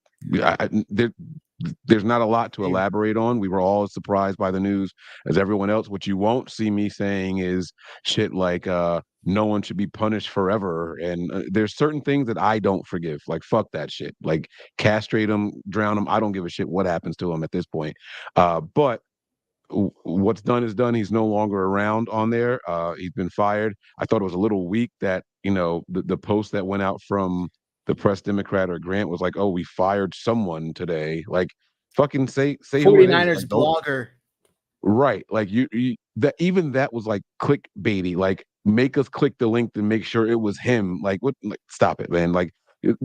there's not a lot to elaborate on. We were all as surprised by the news as everyone else. What you won't see me saying is shit like no one should be punished forever. And there's certain things that I don't forgive. Like, fuck that shit. Like, castrate him, drown him. I don't give a shit what happens to him at this point. But what's done is done. He's no longer around on there. He's been fired. I thought it was a little weak that, the post that went out from the Press Democrat or Grant was like, oh, we fired someone today. Like, fucking say 49ers blogger. Right. Like you that was like clickbaity. Like, make us click the link to make sure it was him. Like, what? Like, stop it, man. Like,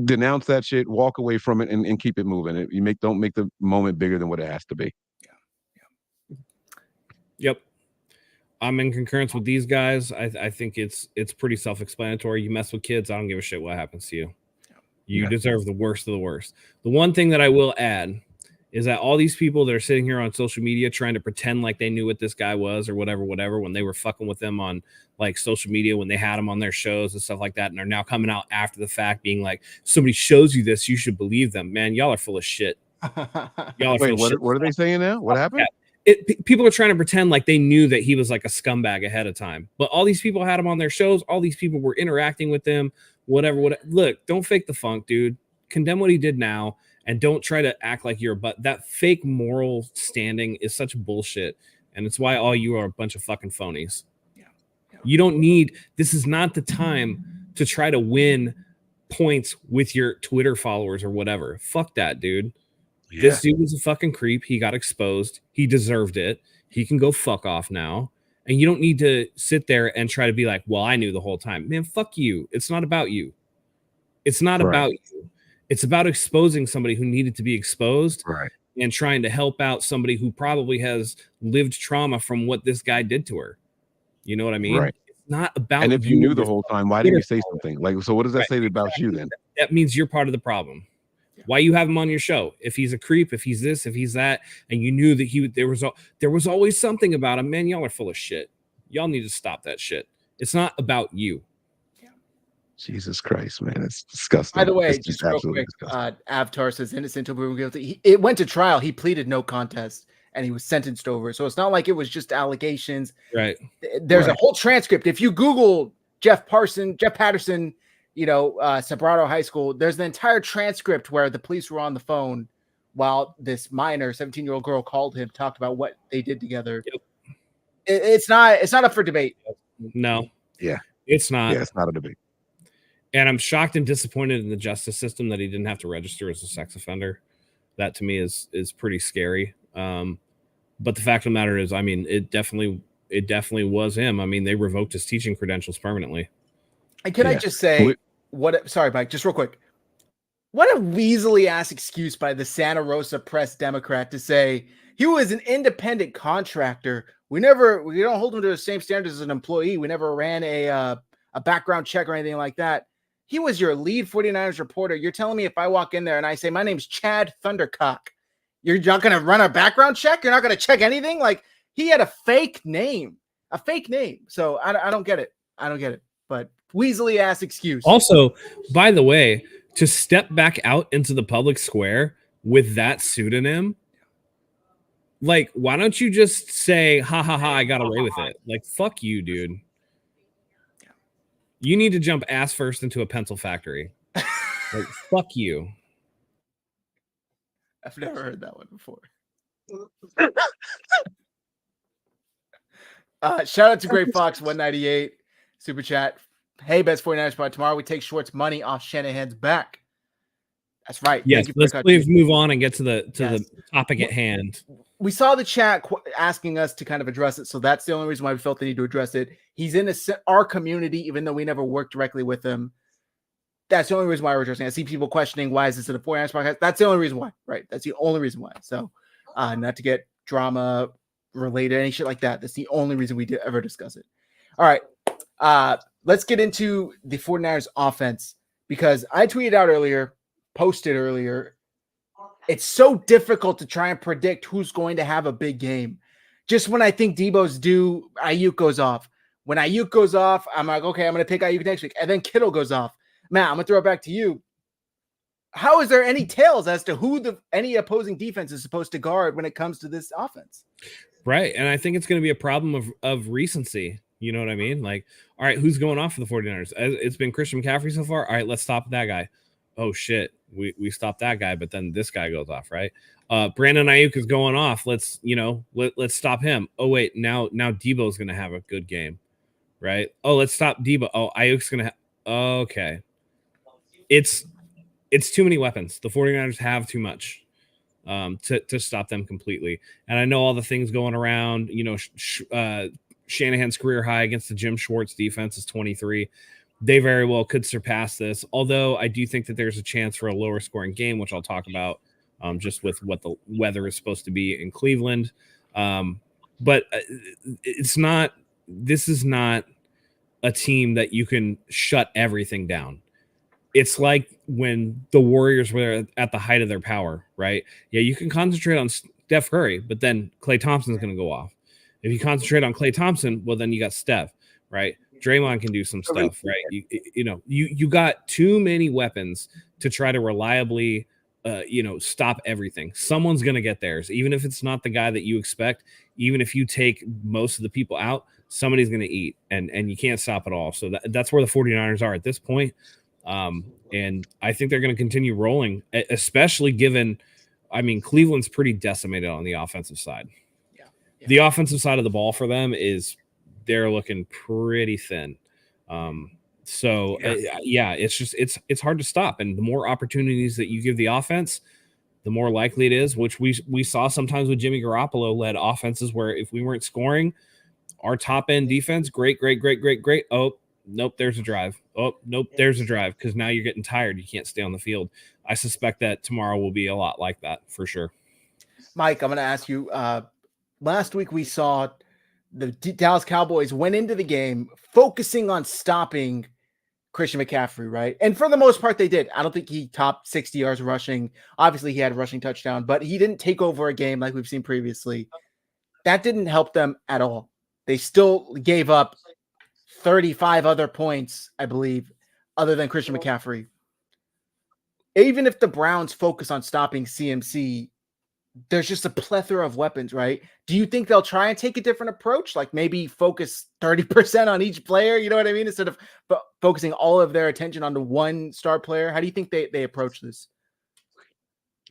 denounce that shit, walk away from it, and keep it moving. Don't make the moment bigger than what it has to be. Yep. I'm in concurrence with these guys. I think it's pretty self-explanatory. You mess with kids, I don't give a shit what happens to you. You deserve the worst of the worst. The one thing that I will add is that all these people that are sitting here on social media trying to pretend like they knew what this guy was or whatever, when they were fucking with them on like social media, when they had him on their shows and stuff like that, and are now coming out after the fact being like, somebody shows you this, you should believe them. Man, y'all are full of shit. Y'all are full of shit. What are they saying now? What happened? People are trying to pretend like they knew that he was like a scumbag ahead of time, but all these people had him on their shows. All these people were interacting with him, whatever. Look, don't fake the funk, dude. Condemn what he did now, and don't try to act like you're a butt. That fake moral standing is such bullshit, and it's why all you are a bunch of fucking phonies. You don't need. This is not the time to try to win points with your Twitter followers or whatever. Fuck that, dude. Yeah. This dude was a fucking creep. He got exposed. He deserved it. He can go fuck off now. And you don't need to sit there and try to be like, well, I knew the whole time. Man, fuck you. It's not about you. It's not about you. It's about exposing somebody who needed to be exposed and trying to help out somebody who probably has lived trauma from what this guy did to her. You know what I mean? Right. It's not about And if you knew the whole time, why didn't you say something? Like, so what does that say about you then? That means you're part of the problem. Why you have him on your show? If he's a creep, if he's this, if he's that, and you knew that there was always something about him, man, y'all are full of shit. Y'all need to stop that shit. It's not about you. Jesus Christ, man, it's disgusting. By the way, it's just real quick, Avatar says innocent until proven guilty. It went to trial. He pleaded no contest, and he was sentenced over. So it's not like it was just allegations. Right. There's a whole transcript. If you Google Jeff Patterson, Sobrato High School, there's an entire transcript where the police were on the phone while this minor 17-year-old girl called him, talked about what they did together. Yep. It's not up for debate. No. Yeah. It's not. Yeah, it's not a debate. And I'm shocked and disappointed in the justice system that he didn't have to register as a sex offender. That to me is pretty scary. But the fact of the matter is, I mean, it definitely was him. I mean, they revoked his teaching credentials permanently. And can I just say sorry, Mike, just real quick. What a weaselly ass excuse by the Santa Rosa Press Democrat to say he was an independent contractor. We don't hold him to the same standards as an employee. We never ran a background check or anything like that. He was your lead 49ers reporter. You're telling me if I walk in there and I say, my name's Chad Thundercock, you're not going to run a background check? You're not going to check anything? Like, he had a fake name. So I don't get it. But weaselly ass excuse. Also, by the way, to step back out into the public square with that pseudonym, like, why don't you just say, ha ha ha, I got away with it? Like, fuck you, dude. You need to jump ass first into a pencil factory. Like, fuck you. I've never heard that one before. Shout out to Great Fox 198 super chat. Hey, best 49ers pod. Tomorrow we take Schwartz money off Shanahan's back. That's right. Yes, let's please move on and get to the topic at hand. We saw the chat asking us to kind of address it, so that's the only reason why we felt the need to address it. He's in our community, even though we never worked directly with him. That's the only reason why we're addressing it. I see people questioning, why is this in a 49ers podcast? That's the only reason why, right? That's the only reason why. So not to get drama related, any shit like that. That's the only reason we ever discuss it. All right. Let's get into the 49ers offense, because I tweeted out earlier, posted earlier, it's so difficult to try and predict who's going to have a big game. Just when I think Debo's due, Ayuk goes off. When Ayuk goes off, I'm like, okay, I'm going to pick Ayuk next week. And then Kittle goes off. Matt, I'm going to throw it back to you. How is there any tales as to who any opposing defense is supposed to guard when it comes to this offense? Right. And I think it's going to be a problem of recency. You know what I mean? Like, all right, who's going off for the 49ers? It's been Christian McCaffrey so far. All right, let's stop that guy. Oh, shit. We stopped that guy, but then this guy goes off, right? Brandon Ayuk is going off. Let's stop him. Oh, wait, now Debo's going to have a good game, right? Oh, let's stop Debo. Oh, Ayuk's going to have – okay. It's too many weapons. The 49ers have too much to stop them completely. And I know all the things going around, Shanahan's career high against the Jim Schwartz defense is 23. They very well could surpass this, although I do think that there's a chance for a lower scoring game, which I'll talk about just with what the weather is supposed to be in Cleveland. But this is not a team that you can shut everything down. It's like when the Warriors were at the height of their power, right? Yeah, you can concentrate on Steph Curry, but then Klay Thompson's going to go off. If you concentrate on Klay Thompson, well, then you got Steph, right? Draymond can do some stuff, right? You got too many weapons to try to reliably, stop everything. Someone's going to get theirs, even if it's not the guy that you expect. Even if you take most of the people out, somebody's going to eat, and you can't stop it all. So that's where the 49ers are at this point. And I think they're going to continue rolling, especially given, Cleveland's pretty decimated on the offensive side. Yeah. The offensive side of the ball for them they're looking pretty thin. So it's hard to stop. And the more opportunities that you give the offense, the more likely it is, which we saw sometimes with Jimmy Garoppolo led offenses where if we weren't scoring, our top end defense, great. Oh, nope, there's a drive. Oh, nope, there's a drive, because now you're getting tired. You can't stay on the field. I suspect that tomorrow will be a lot like that for sure. Mike, I'm going to ask you. Last week we saw the Dallas Cowboys went into the game focusing on stopping Christian McCaffrey, right? And for the most part, they did. I don't think he topped 60 yards rushing. Obviously, he had a rushing touchdown, but he didn't take over a game like we've seen previously. That didn't help them at all. They still gave up 35 other points, I believe, other than Christian McCaffrey. Even if the Browns focus on stopping CMC, there's just a plethora of weapons, right? Do you think they'll try and take a different approach? Like maybe focus 30% on each player, you know what I mean? Instead of focusing all of their attention on the one star player. How do you think they approach this?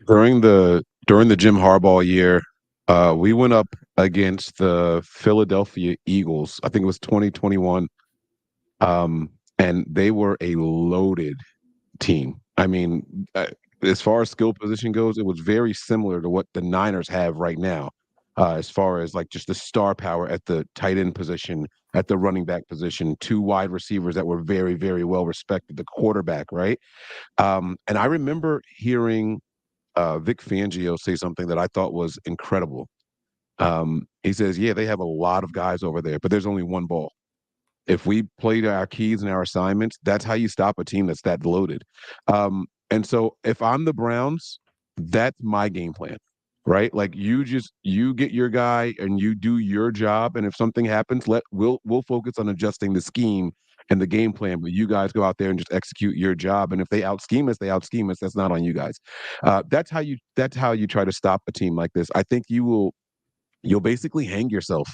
During the Jim Harbaugh year, we went up against the Philadelphia Eagles. I think it was 2021. And they were a loaded team. I mean, as far as skill position goes, it was very similar to what the Niners have right now, as far as like just the star power at the tight end position, at the running back position, 2 wide receivers that were very, very well respected, the quarterback, right? And I remember hearing Vic Fangio say something that I thought was incredible. He says, yeah, they have a lot of guys over there, but there's only one ball. If we play to our keys and our assignments, that's how you stop a team that's that loaded. And so if I'm the Browns, that's my game plan, right? Like you get your guy and you do your job. And if something happens, we'll focus on adjusting the scheme and the game plan, but you guys go out there and just execute your job. And if they out scheme us, they out scheme us. That's not on you guys. That's how you try to stop a team like this. I think you'll basically hang yourself.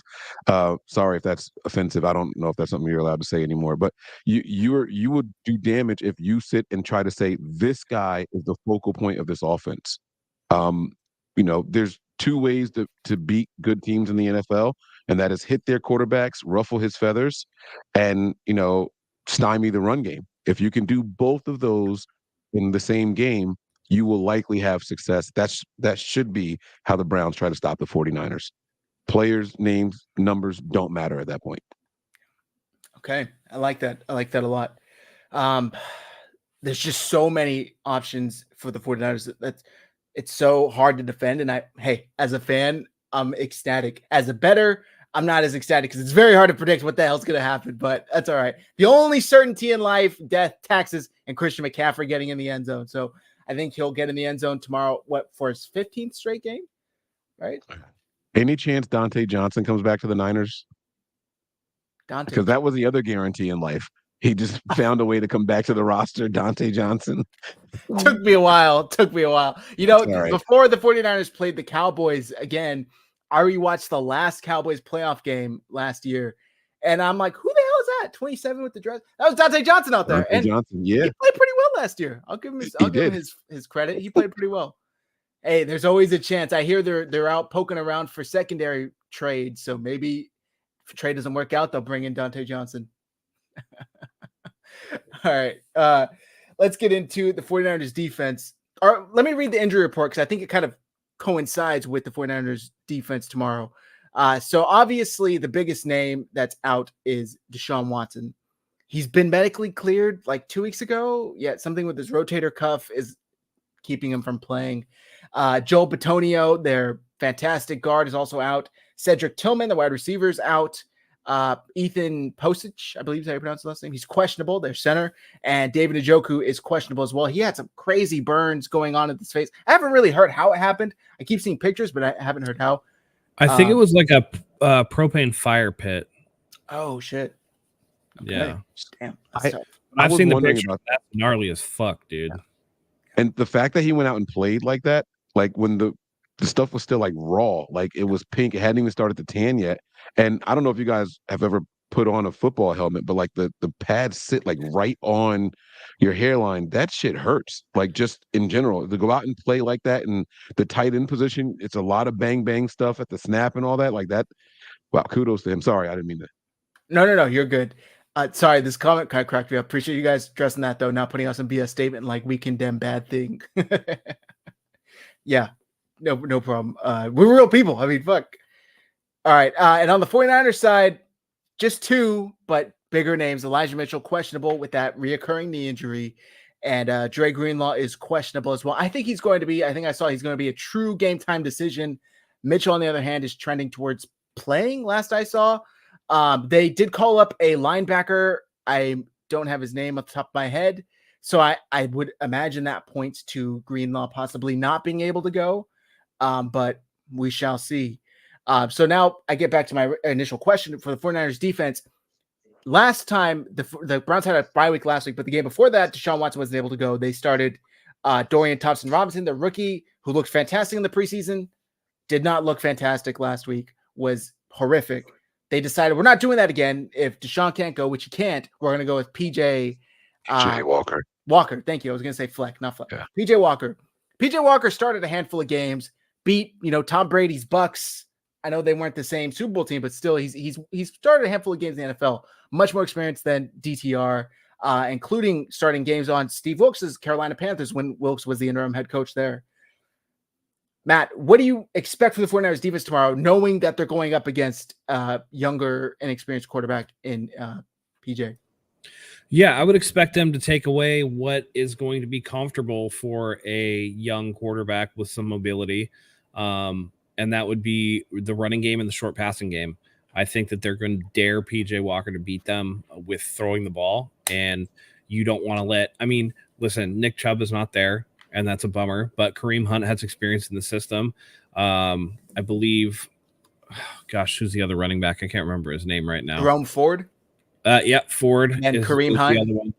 Sorry if that's offensive. I don't know if that's something you're allowed to say anymore, but you would do damage if you sit and try to say this guy is the focal point of this offense. There's 2 ways to beat good teams in the NFL, and that is hit their quarterbacks, ruffle his feathers, and stymie the run game. If you can do both of those in the same game, you will likely have success. That should be how the Browns try to stop the 49ers. Players, names, numbers don't matter at that point. Okay. I like that. I like that a lot. There's just so many options for the 49ers that it's so hard to defend. And as a fan, I'm ecstatic. As a bettor, I'm not as ecstatic because it's very hard to predict what the hell's going to happen, but that's all right. The only certainty in life, death, taxes, and Christian McCaffrey getting in the end zone. So I think he'll get in the end zone tomorrow, for his 15th straight game, right? Any chance Dante Johnson comes back to the Niners? Because that was the other guarantee in life. He just found a way to come back to the roster, Dante Johnson. Took me a while. Right. Before the 49ers played the Cowboys again, I rewatched the last Cowboys playoff game last year, and I'm like, who the hell is that? 27 with the dress? That was Dante Johnson out there. Dante Johnson, yeah. He played pretty well last year. I'll give him his credit. He played pretty well. Hey, there's always a chance. I hear they're out poking around for secondary trades, so maybe if trade doesn't work out, they'll bring in Dante Johnson. All right. Let's get into the 49ers defense. Let me read the injury report because I think it kind of coincides with the 49ers defense tomorrow. So obviously the biggest name that's out is Deshaun Watson. He's been medically cleared like 2 weeks ago, yet something with his rotator cuff is keeping him from playing. Joel Bitonio, their fantastic guard, is also out. Cedric Tillman, the wide receiver, is out. Ethan Posich, I believe is how you pronounce the last name. He's questionable, their center. And David Njoku is questionable as well. He had some crazy burns going on in his face. I haven't really heard how it happened. I keep seeing pictures, but I haven't heard how. I think it was like a propane fire pit. Oh, shit. Okay. Yeah. Damn. I've seen the picture. That's gnarly as fuck, dude. Yeah. And the fact that he went out and played like that, like when the stuff was still like raw, like it was pink, it hadn't even started to tan yet. And I don't know if you guys have ever put on a football helmet, but like the pads sit like right on your hairline. That shit hurts. Like just in general, to go out and play like that in the tight end position, it's a lot of bang bang stuff at the snap and all that. Like that. Wow, kudos to him. Sorry, I didn't mean that. No, you're good. Sorry, this comment kind of cracked me up. Appreciate you guys addressing that though, not putting out some BS statement like we condemn bad thing. Yeah, no problem. We're real people. I mean, fuck. All right. And on the 49ers side, just two, but bigger names. Elijah Mitchell, questionable with that reoccurring knee injury. And Dre Greenlaw is questionable as well. I think he's going to be, I think I saw he's going to be a true game time decision. Mitchell, on the other hand, is trending towards playing last I saw. They did call up a linebacker. I don't have his name off the top of my head. So I would imagine that points to Greenlaw possibly not being able to go. But we shall see. So now I get back to my initial question for the 49ers defense. Last time the Browns had a bye week last week, but the game before that, Deshaun Watson wasn't able to go. They started Dorian Thompson-Robinson, the rookie who looked fantastic in the preseason, did not look fantastic last week, was horrific. They decided we're not doing that again. If Deshaun can't go, which he can't, we're going to go with PJ Walker. Walker. Thank you. I was going to say Fleck, not Fleck. Yeah. PJ Walker. PJ Walker started a handful of games, beat Tom Brady's Bucks. I know they weren't the same Super Bowl team, but still, he's started a handful of games in the NFL. Much more experience than DTR, including starting games on Steve Wilkes' Carolina Panthers when Wilkes was the interim head coach there. Matt, what do you expect from the 49ers defense tomorrow, knowing that they're going up against younger, inexperienced quarterback in PJ? Yeah, I would expect them to take away what is going to be comfortable for a young quarterback with some mobility. And that would be the running game and the short passing game. I think that they're going to dare PJ Walker to beat them with throwing the ball. And you don't want to listen, Nick Chubb is not there, and that's a bummer. But Kareem Hunt has experience in the system. I believe, who's the other running back? I can't remember his name right now. Jerome Ford? Yep, Ford. And Kareem Hunt? The other one.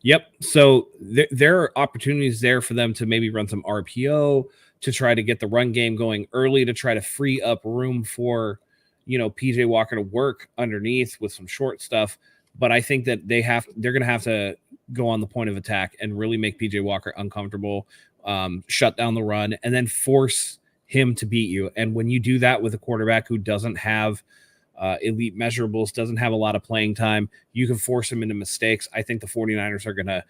Yep. So there are opportunities there for them to maybe run some RPO, to try to get the run game going early, to try to free up room for, PJ Walker to work underneath with some short stuff. But I think that they're going to have to go on the point of attack and really make PJ Walker uncomfortable, shut down the run, and then force him to beat you. And when you do that with a quarterback who doesn't have elite measurables, doesn't have a lot of playing time, you can force him into mistakes. I think the 49ers are going to,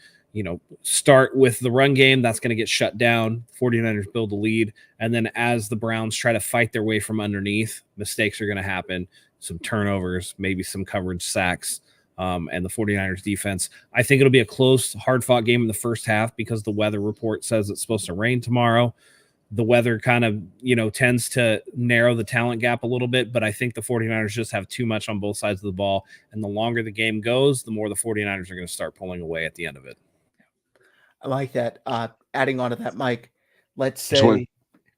start with the run game. That's going to get shut down. 49ers build a lead. And then as the Browns try to fight their way from underneath, mistakes are going to happen. Some turnovers, maybe some coverage sacks. And the 49ers defense, I think it'll be a close, hard-fought game in the first half because the weather report says it's supposed to rain tomorrow. The weather kind of, tends to narrow the talent gap a little bit, but I think the 49ers just have too much on both sides of the ball. And the longer the game goes, the more the 49ers are going to start pulling away at the end of it. I like that. Adding on to that, Mike, let's say,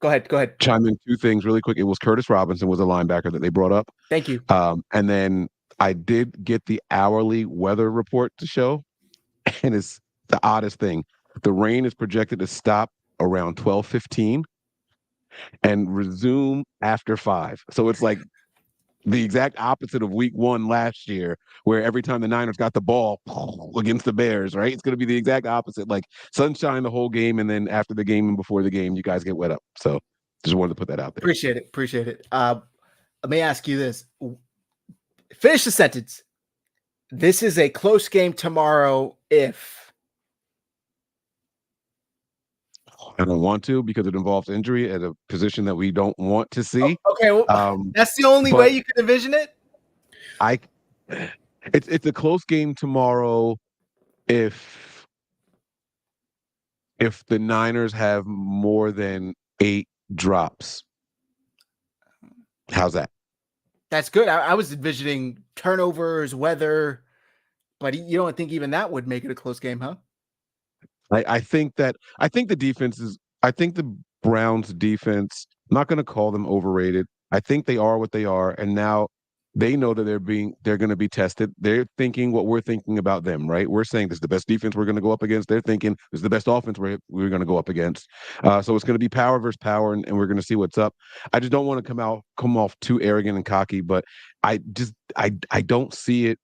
go ahead. Chime in two things really quick. It was Curtis Robinson was a linebacker that they brought up. Thank you. And then I did get the hourly weather report to show, and it's the oddest thing. The rain is projected to stop around 12:15 and resume after 5. So it's like the exact opposite of week 1 last year, where every time the Niners got the ball against the Bears, right? It's going to be the exact opposite, like sunshine the whole game, and then after the game and before the game, you guys get wet up. So just wanted to put that out there. Appreciate it. Let me ask you this. Finish the sentence. This is a close game tomorrow if... I don't want to, because it involves injury at a position that we don't want to see. Okay, well, that's the only way you can envision it? It's a close game tomorrow if the Niners have more than 8 drops. How's that? That's good. I was envisioning turnovers, weather, but you don't think even that would make it a close game, huh? I think the Browns defense, I'm not going to call them overrated. I think they are what they are. And now they know that they're going to be tested. They're thinking what we're thinking about them, right? We're saying this is the best defense we're going to go up against. They're thinking this is the best offense we're going to go up against. So it's going to be power versus power, and we're going to see what's up. I just don't want to come off too arrogant and cocky, but I don't see it.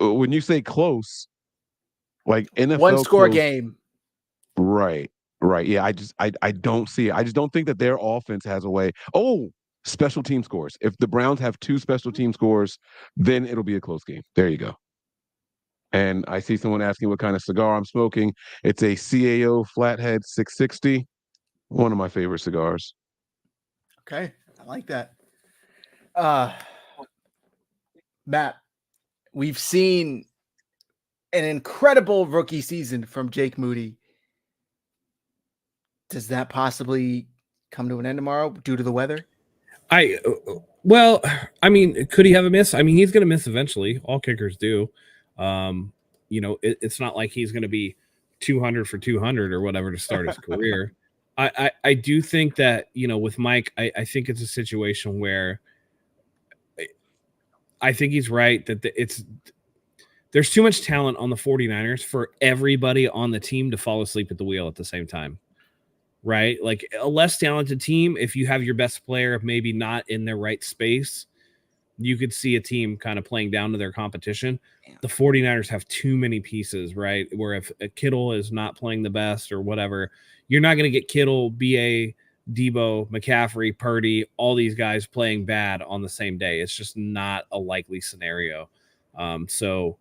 When you say close, like NFL one score close, game. Right. Yeah, I don't see it. I just don't think that their offense has a way. Oh, special team scores. If the Browns have 2 special team scores, then it'll be a close game. There you go. And I see someone asking what kind of cigar I'm smoking. It's a CAO Flathead 660, one of my favorite cigars. Okay, I like that. Matt, we've seen an incredible rookie season from Jake Moody. Does that possibly come to an end tomorrow due to the weather? Well, I mean, could he have a miss? I mean, he's going to miss eventually. All kickers do. It's not like he's going to be 200 for 200 or whatever to start his career. I do think that, with Mike, I think it's a situation where I think he's right that there's too much talent on the 49ers for everybody on the team to fall asleep at the wheel at the same time. Right? Like a less talented team, if you have your best player maybe not in their right space, you could see a team kind of playing down to their competition. The 49ers have too many pieces, right? Where if a Kittle is not playing the best or whatever, you're not going to get Kittle, BA, Debo, McCaffrey, Purdy, all these guys playing bad on the same day. It's just not a likely scenario. So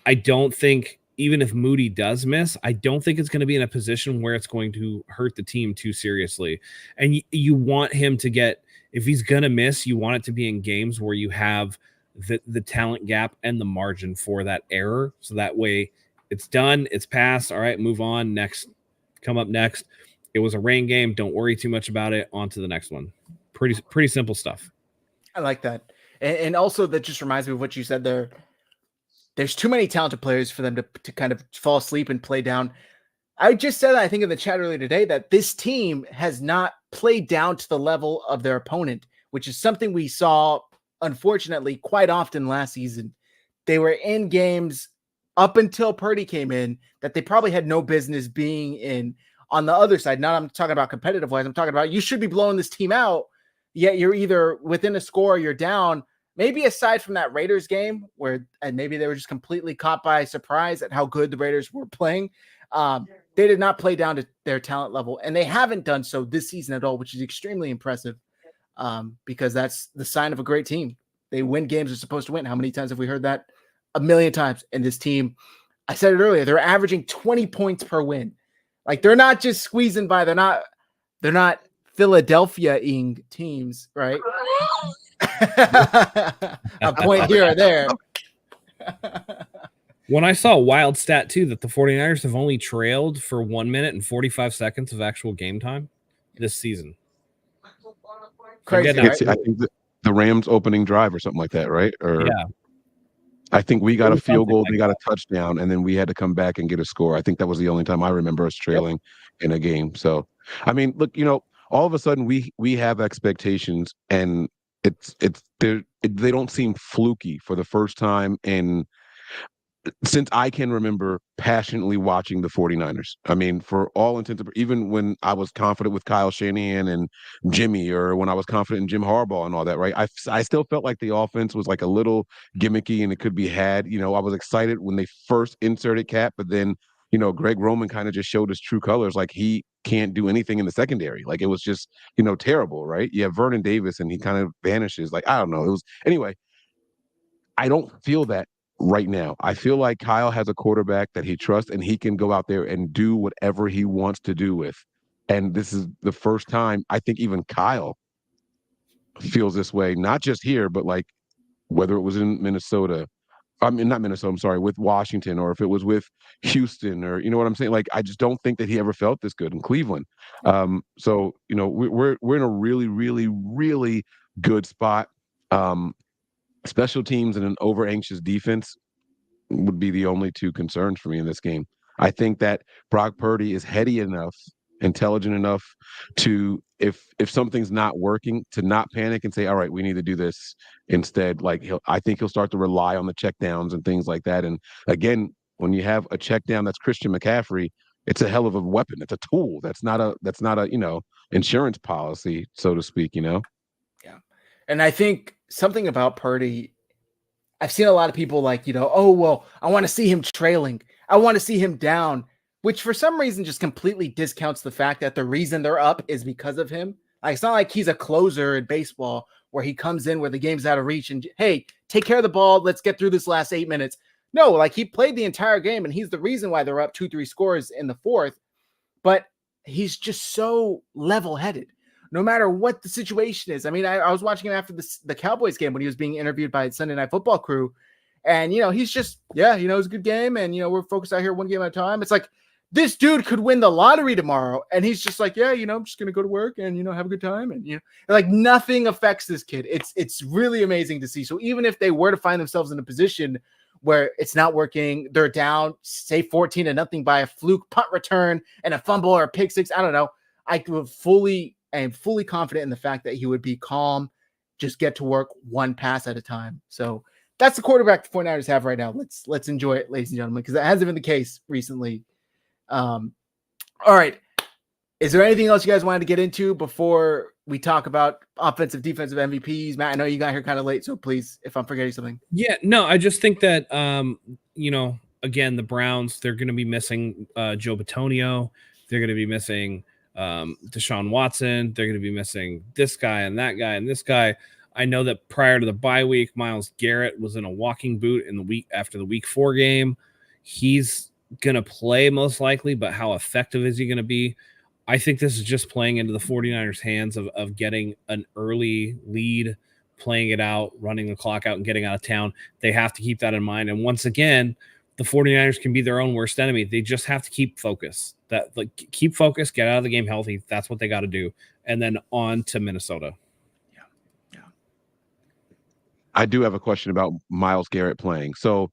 I don't think, even if Moody does miss, I don't think it's going to be in a position where it's going to hurt the team too seriously. And you want him to get, if he's going to miss, you want it to be in games where you have the talent gap and the margin for that error. So that way it's done, it's passed. All right, move on. Next, come up next. It was a rain game. Don't worry too much about it. On to the next one. Pretty simple stuff. I like that. And also that just reminds me of what you said there. There's too many talented players for them to kind of fall asleep and play down. I just said, I think in the chat earlier today, that this team has not played down to the level of their opponent, which is something we saw, unfortunately, quite often last season. They were in games up until Purdy came in that they probably had no business being in. On the other side, not I'm talking about competitive wise, I'm talking about you should be blowing this team out, yet you're either within a score or you're down. Maybe aside from that Raiders game where and maybe they were just completely caught by surprise at how good the Raiders were playing. They did not play down to their talent level, and they haven't done so this season at all, which is extremely impressive because that's the sign of a great team. They win games they're supposed to win. How many times have we heard that? A million times. And this team, I said it earlier, they're averaging 20 points per win. Like they're not just squeezing by. They're not Philadelphia-ing teams, right? A point here or there. When I saw a wild stat too, that the 49ers have only trailed for 1 minute and 45 seconds of actual game time this season. Crazy, I think the Rams opening drive or something like that, right? Or yeah. I think we got a field goal, they got a touchdown, and then we had to come back and get a score. I think that was the only time I remember us trailing in a game. So, I mean, look, all of a sudden we have expectations, and they don't seem fluky for the first time since I can remember passionately watching the 49ers. I mean, for all intents and even when I was confident with Kyle Shanahan and Jimmy, or when I was confident in Jim Harbaugh and all that, right? I still felt like the offense was like a little gimmicky and it could be had. I was excited when they first inserted Cap, but then, Greg Roman kind of just showed his true colors. Like he can't do anything in the secondary. Like it was just, terrible, right? You have Vernon Davis and he kind of vanishes. Like, I don't know. Anyway, I don't feel that right now. I feel like Kyle has a quarterback that he trusts and he can go out there and do whatever he wants to do with. And this is the first time I think even Kyle feels this way, not just here, but like whether it was in Minnesota, I mean, not Minnesota, I'm sorry, with Washington, or if it was with Houston, or you know what I'm saying? Like, I just don't think that he ever felt this good in Cleveland. So, we're in a really, really, really good spot. Special teams and an over anxious defense would be the only two concerns for me in this game. I think that Brock Purdy is heady enough, intelligent enough to, if something's not working, to not panic and say, all right, we need to do this instead. Like I think he'll start to rely on the checkdowns and things like that. And again, when you have a check down that's Christian McCaffrey, it's a hell of a weapon. It's a tool. That's not a insurance policy, so to speak, Yeah. And I think something about Purdy, I've seen a lot of people like, oh, well, I want to see him trailing. I want to see him down, which for some reason just completely discounts the fact that the reason they're up is because of him. Like, it's not like he's a closer in baseball where he comes in where the game's out of reach and, hey, take care of the ball. Let's get through this last 8 minutes. No, like he played the entire game, and he's the reason why they're up 2-3 scores in the fourth. But he's just so level-headed, no matter what the situation is. I mean, I was watching him after the Cowboys game when he was being interviewed by Sunday Night Football crew, and he's just, it was a good game, and we're focused out here one game at a time. It's like this dude could win the lottery tomorrow, and he's just like, I'm just gonna go to work and have a good time, and like nothing affects this kid. It's really amazing to see. So even if they were to find themselves in a position where it's not working, they're down, say 14-0 by a fluke punt return and a fumble or a pick six, I don't know, I am fully confident in the fact that he would be calm, just get to work one pass at a time. So that's the quarterback the 49ers have right now. Let's enjoy it, ladies and gentlemen, because that hasn't been the case recently. All right. Is there anything else you guys wanted to get into before we talk about offensive, defensive MVPs? Matt, I know you got here kind of late, so please, if I'm forgetting something. Yeah, no, I just think that, again, the Browns, they're going to be missing Joe Bitonio. They're going to be missing Deshaun Watson. They're going to be missing this guy and that guy and this guy. I know that prior to the bye week, Myles Garrett was in a walking boot in the week after the week 4 game. He's going to play most likely, but how effective is he going to be? I think this is just playing into the 49ers' hands of getting an early lead, playing it out, running the clock out, and getting out of town. They have to keep that in mind. And once again, the 49ers can be their own worst enemy. They just have to keep focus. Keep focus, get out of the game healthy. That's what they got to do. And then on to Minnesota. I do have a question about Myles Garrett playing. So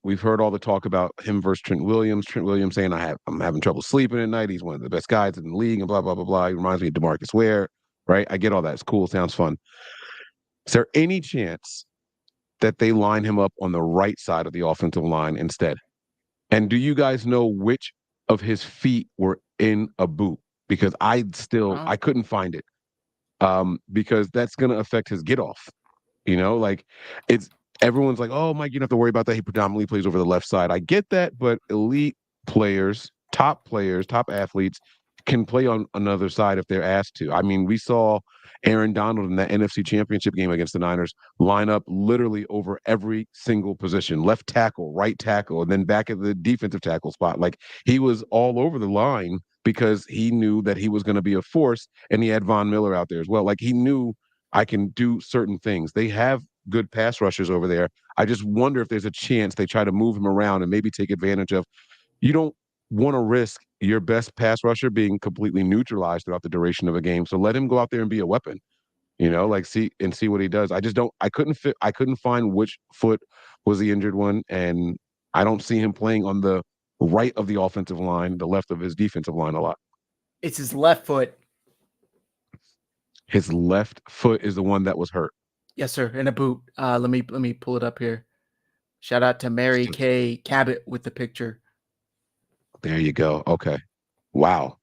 we've heard all the talk about him versus Trent Williams. Trent Williams saying I'm having trouble sleeping at night. He's one of the best guys in the league, and blah blah blah blah. He reminds me of DeMarcus Ware, right? I get all that. It's cool. Sounds fun. Is there any chance that they line him up on the right side of the offensive line instead? And do you guys know which of his feet were in a boot? Because I couldn't find it. Because that's going to affect his get off. Everyone's like, oh, Mike, you don't have to worry about that. He predominantly plays over the left side. I get that, but elite players, top athletes can play on another side if they're asked to. I mean, we saw Aaron Donald in that NFC Championship game against the Niners line up literally over every single position, left tackle, right tackle, and then back at the defensive tackle spot. Like, he was all over the line because he knew that he was going to be a force, and he had Von Miller out there as well. Like, he knew I can do certain things. They have good pass rushers over there. I just wonder if there's a chance they try to move him around and maybe take advantage of. You don't want to risk your best pass rusher being completely neutralized throughout the duration of a game. So let him go out there and be a weapon, see what he does. I couldn't find which foot was the injured one. And I don't see him playing on the right of the offensive line, the left of his defensive line a lot. It's his left foot. His left foot is the one that was hurt. Yes, sir. In a boot. Let me pull it up here. Shout out to Mary Kay Cabot with the picture. There you go. Okay. Wow.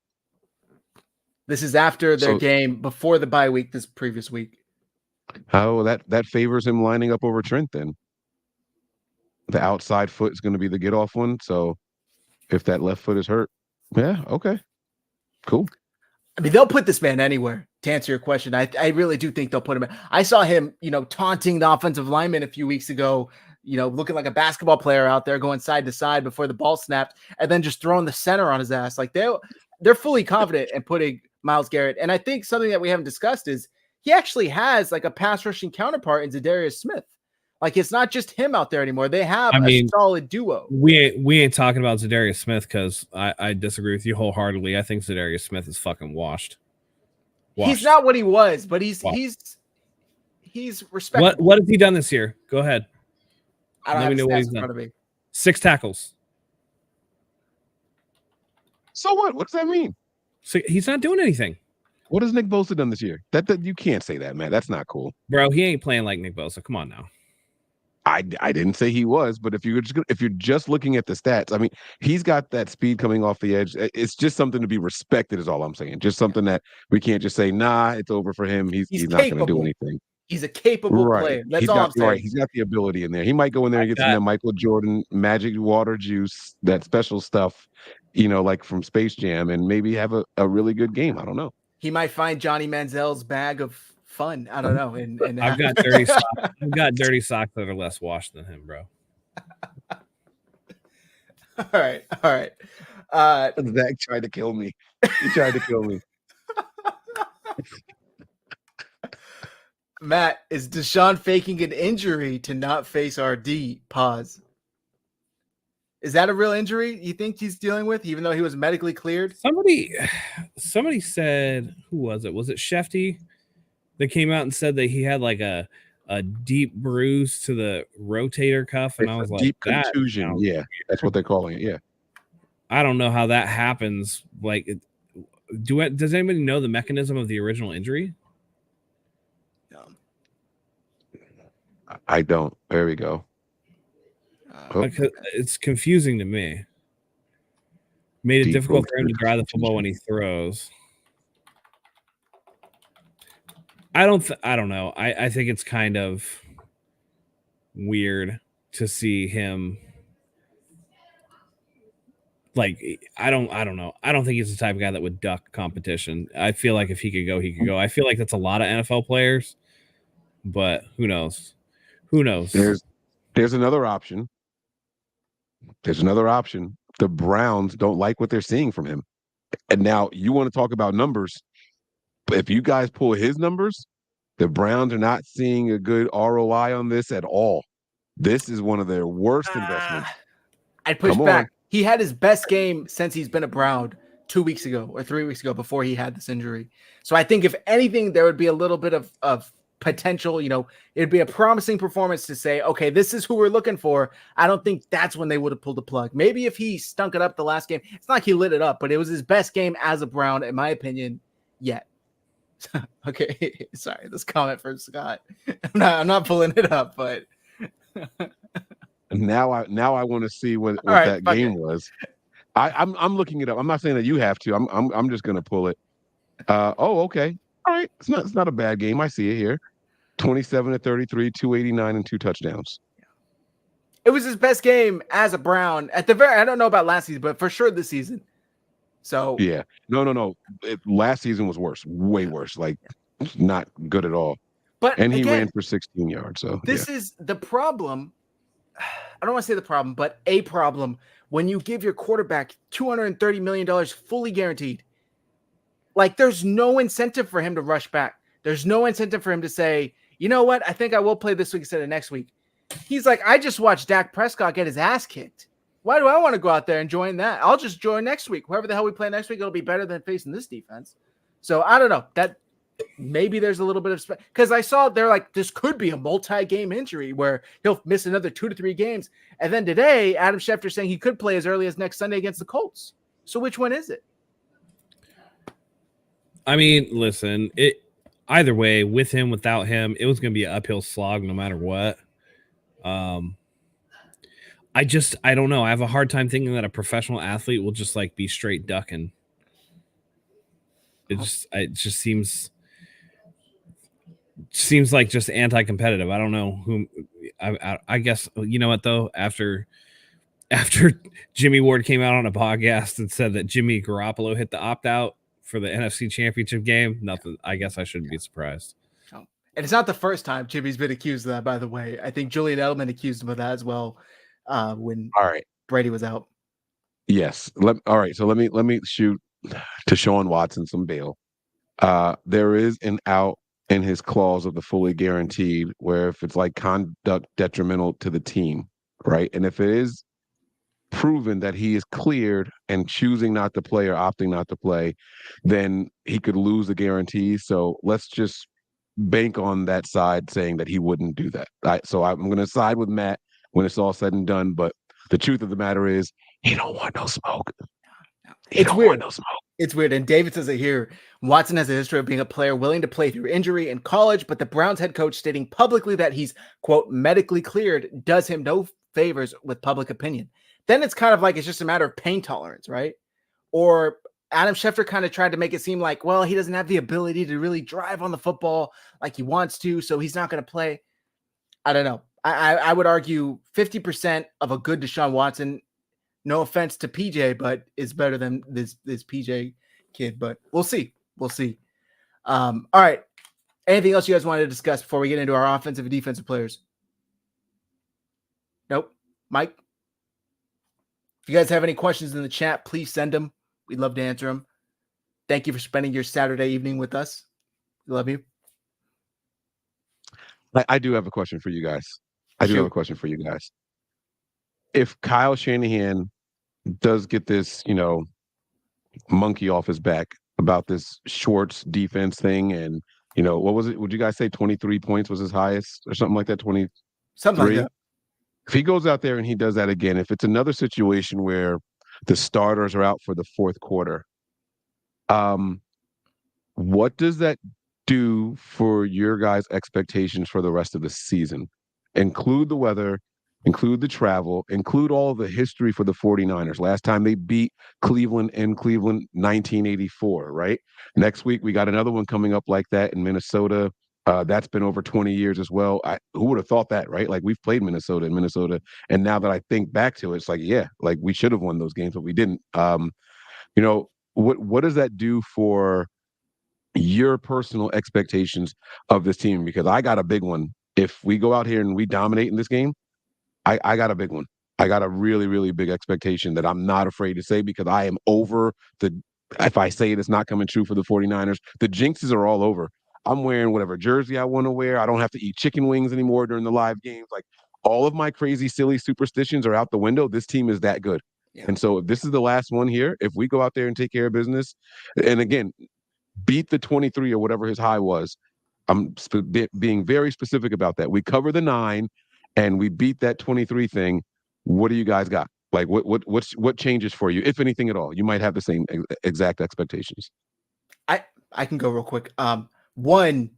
This is after their game before the bye week this previous week. Oh, that favors him lining up over Trent then. The outside foot is going to be the get off one. So if that left foot is hurt, yeah, okay. Cool. I mean, they'll put this man anywhere, to answer your question. I really do think they'll put him in. I saw him, taunting the offensive lineman a few weeks ago, looking like a basketball player out there going side to side before the ball snapped, and then just throwing the center on his ass. Like, they're fully confident in putting Myles Garrett. And I think something that we haven't discussed is he actually has like a pass rushing counterpart in Zadarius Smith. Like, it's not just him out there anymore. They have a solid duo. We ain't talking about Zadarius Smith because I disagree with you wholeheartedly. I think Zadarius Smith is fucking washed. He's not what he was, but he's respectable. What has he done this year? Go ahead. I don't Let me know what he's in front of done. me. 6 tackles. So what? What does that mean? So he's not doing anything. What has Nick Bosa done this year? That you can't say that, man. That's not cool. Bro, he ain't playing like Nick Bosa. Come on now. I didn't say he was, but if you're just looking at the stats, I mean, he's got that speed coming off the edge. It's just something to be respected, is all I'm saying. Just something that we can't just say, nah, it's over for him. He's not going to do anything. He's a capable player. That's all I'm saying. Right. He's got the ability in there. He might go in there and get some of that Michael Jordan magic water juice, that special stuff, like from Space Jam, and maybe have a really good game. I don't know. He might find Johnny Manziel's bag of fun. I don't know. And I've got dirty socks. I've got dirty socks that are less washed than him, bro. All right. Zach tried to kill me. He tried to kill me. Matt, is Deshaun faking an injury to not face RD? Pause. Is that a real injury you think he's dealing with, even though he was medically cleared? Somebody said, who was it? Was it Shefty that came out and said that he had like a deep bruise to the rotator cuff? And It's I was a like, deep that contusion. sounds Yeah, weird. that's what they're calling it. Yeah. I don't know how that happens. Like, does anybody know the mechanism of the original injury? I don't. There we go. Oh, It's confusing to me. Made it deep difficult for him to rotator drive the football when he throws. I don't know. I think it's kind of weird to see him. Like, I don't know. I don't think he's the type of guy that would duck competition. I feel like if he could go, he could go. I feel like that's a lot of NFL players, but who knows? Who knows? There's another option. There's another option. The Browns don't like what they're seeing from him. And now you want to talk about numbers. But if you guys pull his numbers, the Browns are not seeing a good ROI on this at all. This is one of their worst investments. I'd push back. He had his best game since he's been a Brown 2 weeks ago or 3 weeks ago before he had this injury. So I think if anything, there would be a little bit of potential. It'd be a promising performance to say, okay, this is who we're looking for. I don't think that's when they would have pulled the plug. Maybe if he stunk it up the last game, it's not like he lit it up, but it was his best game as a Brown, in my opinion, yet. Okay, sorry, this comment from Scott. I'm not pulling it up, but now I want to see what that game was. I'm looking it up. I'm not saying that you have to. I'm just gonna pull it. Okay. All right. It's not a bad game. I see it here. 27-33, 289, and 2 touchdowns. It was his best game as a Brown at the very. I don't know about last season, but for sure this season. So yeah, no. Last season was worse, way worse. Like not good at all. But and he ran for 16 yards. So this is the problem. I don't want to say the problem, but a problem when you give your quarterback $230 million fully guaranteed. Like, there's no incentive for him to rush back. There's no incentive for him to say, you know what? I think I will play this week instead of next week. He's like, I just watched Dak Prescott get his ass kicked. Why do I want to go out there and join that? I'll just join next week. Whoever the hell we play next week, it'll be better than facing this defense. So I don't know. That maybe there's a little bit of because I saw they're like, this could be a multi-game injury where he'll miss another 2 to 3 games. And then today, Adam Schefter saying he could play as early as next Sunday against the Colts. So which one is it? I mean, listen, either way, with him, without him, it was going to be an uphill slog no matter what. I don't know. I have a hard time thinking that a professional athlete will just like be straight ducking. It just seems like just anti-competitive. I don't know whom. I guess you know what though. After Jimmy Ward came out on a podcast and said that Jimmy Garoppolo hit the opt-out for the NFC Championship game, nothing. I guess I shouldn't be surprised. Oh. And it's not the first time Jimmy's been accused of that, by the way. I think Julian Edelman accused him of that as well when Brady was out. Yes. All right. So let me shoot to Sean Watson some bail. There is an out in his clause of the fully guaranteed where if it's like conduct detrimental to the team, right? And if it is proven that he is cleared and choosing not to play or opting not to play, then he could lose the guarantee. So let's just bank on that side saying that he wouldn't do that. So I'm going to side with Matt when it's all said and done. But the truth of the matter is he don't want no smoke. It's weird. It's weird. And David says it here. Watson has a history of being a player willing to play through injury in college, but the Browns head coach stating publicly that he's, quote, medically cleared does him no favors with public opinion. Then it's kind of like it's just a matter of pain tolerance, right? Or Adam Schefter kind of tried to make it seem like, well, he doesn't have the ability to really drive on the football like he wants to, so he's not going to play. I don't know. I would argue 50% of a good Deshaun Watson, no offense to PJ, but is better than this PJ kid. But we'll see. We'll see. All right. Anything else you guys wanted to discuss before we get into our offensive and defensive players? Nope. Mike, if you guys have any questions in the chat, please send them. We'd love to answer them. Thank you for spending your Saturday evening with us. We love you. I do have a question for you guys. If Kyle Shanahan does get this, monkey off his back about this Schwartz defense thing, and what was it? Would you guys say 23 points was his highest or something like that? 23? Something like that. If he goes out there and he does that again, if it's another situation where the starters are out for the fourth quarter, what does that do for your guys' expectations for the rest of the season? Include the weather, include the travel, include all the history for the 49ers. Last time they beat Cleveland in Cleveland, 1984, right? Next week, we got another one coming up like that in Minnesota. That's been over 20 years as well. Who would have thought that, right? Like, we've played Minnesota in Minnesota. And now that I think back to it, it's like, yeah, like we should have won those games, but we didn't. What does that do for your personal expectations of this team? Because I got a big one. If we go out here and we dominate in this game, I got a big one. I got a really, really big expectation that I'm not afraid to say, because I am over if I say it, it's not coming true for the 49ers. The jinxes are all over. I'm wearing whatever jersey I want to wear. I don't have to eat chicken wings anymore during the live games. Like, all of my crazy, silly superstitions are out the window. This team is that good. Yeah. And so if this is the last one here, if we go out there and take care of business, and again, beat the 23 or whatever his high was, I'm being very specific about that. We cover the 9 and we beat that 23 thing. What do you guys got? Like, what changes for you, if anything at all? You might have the same exact expectations. I can go real quick. One,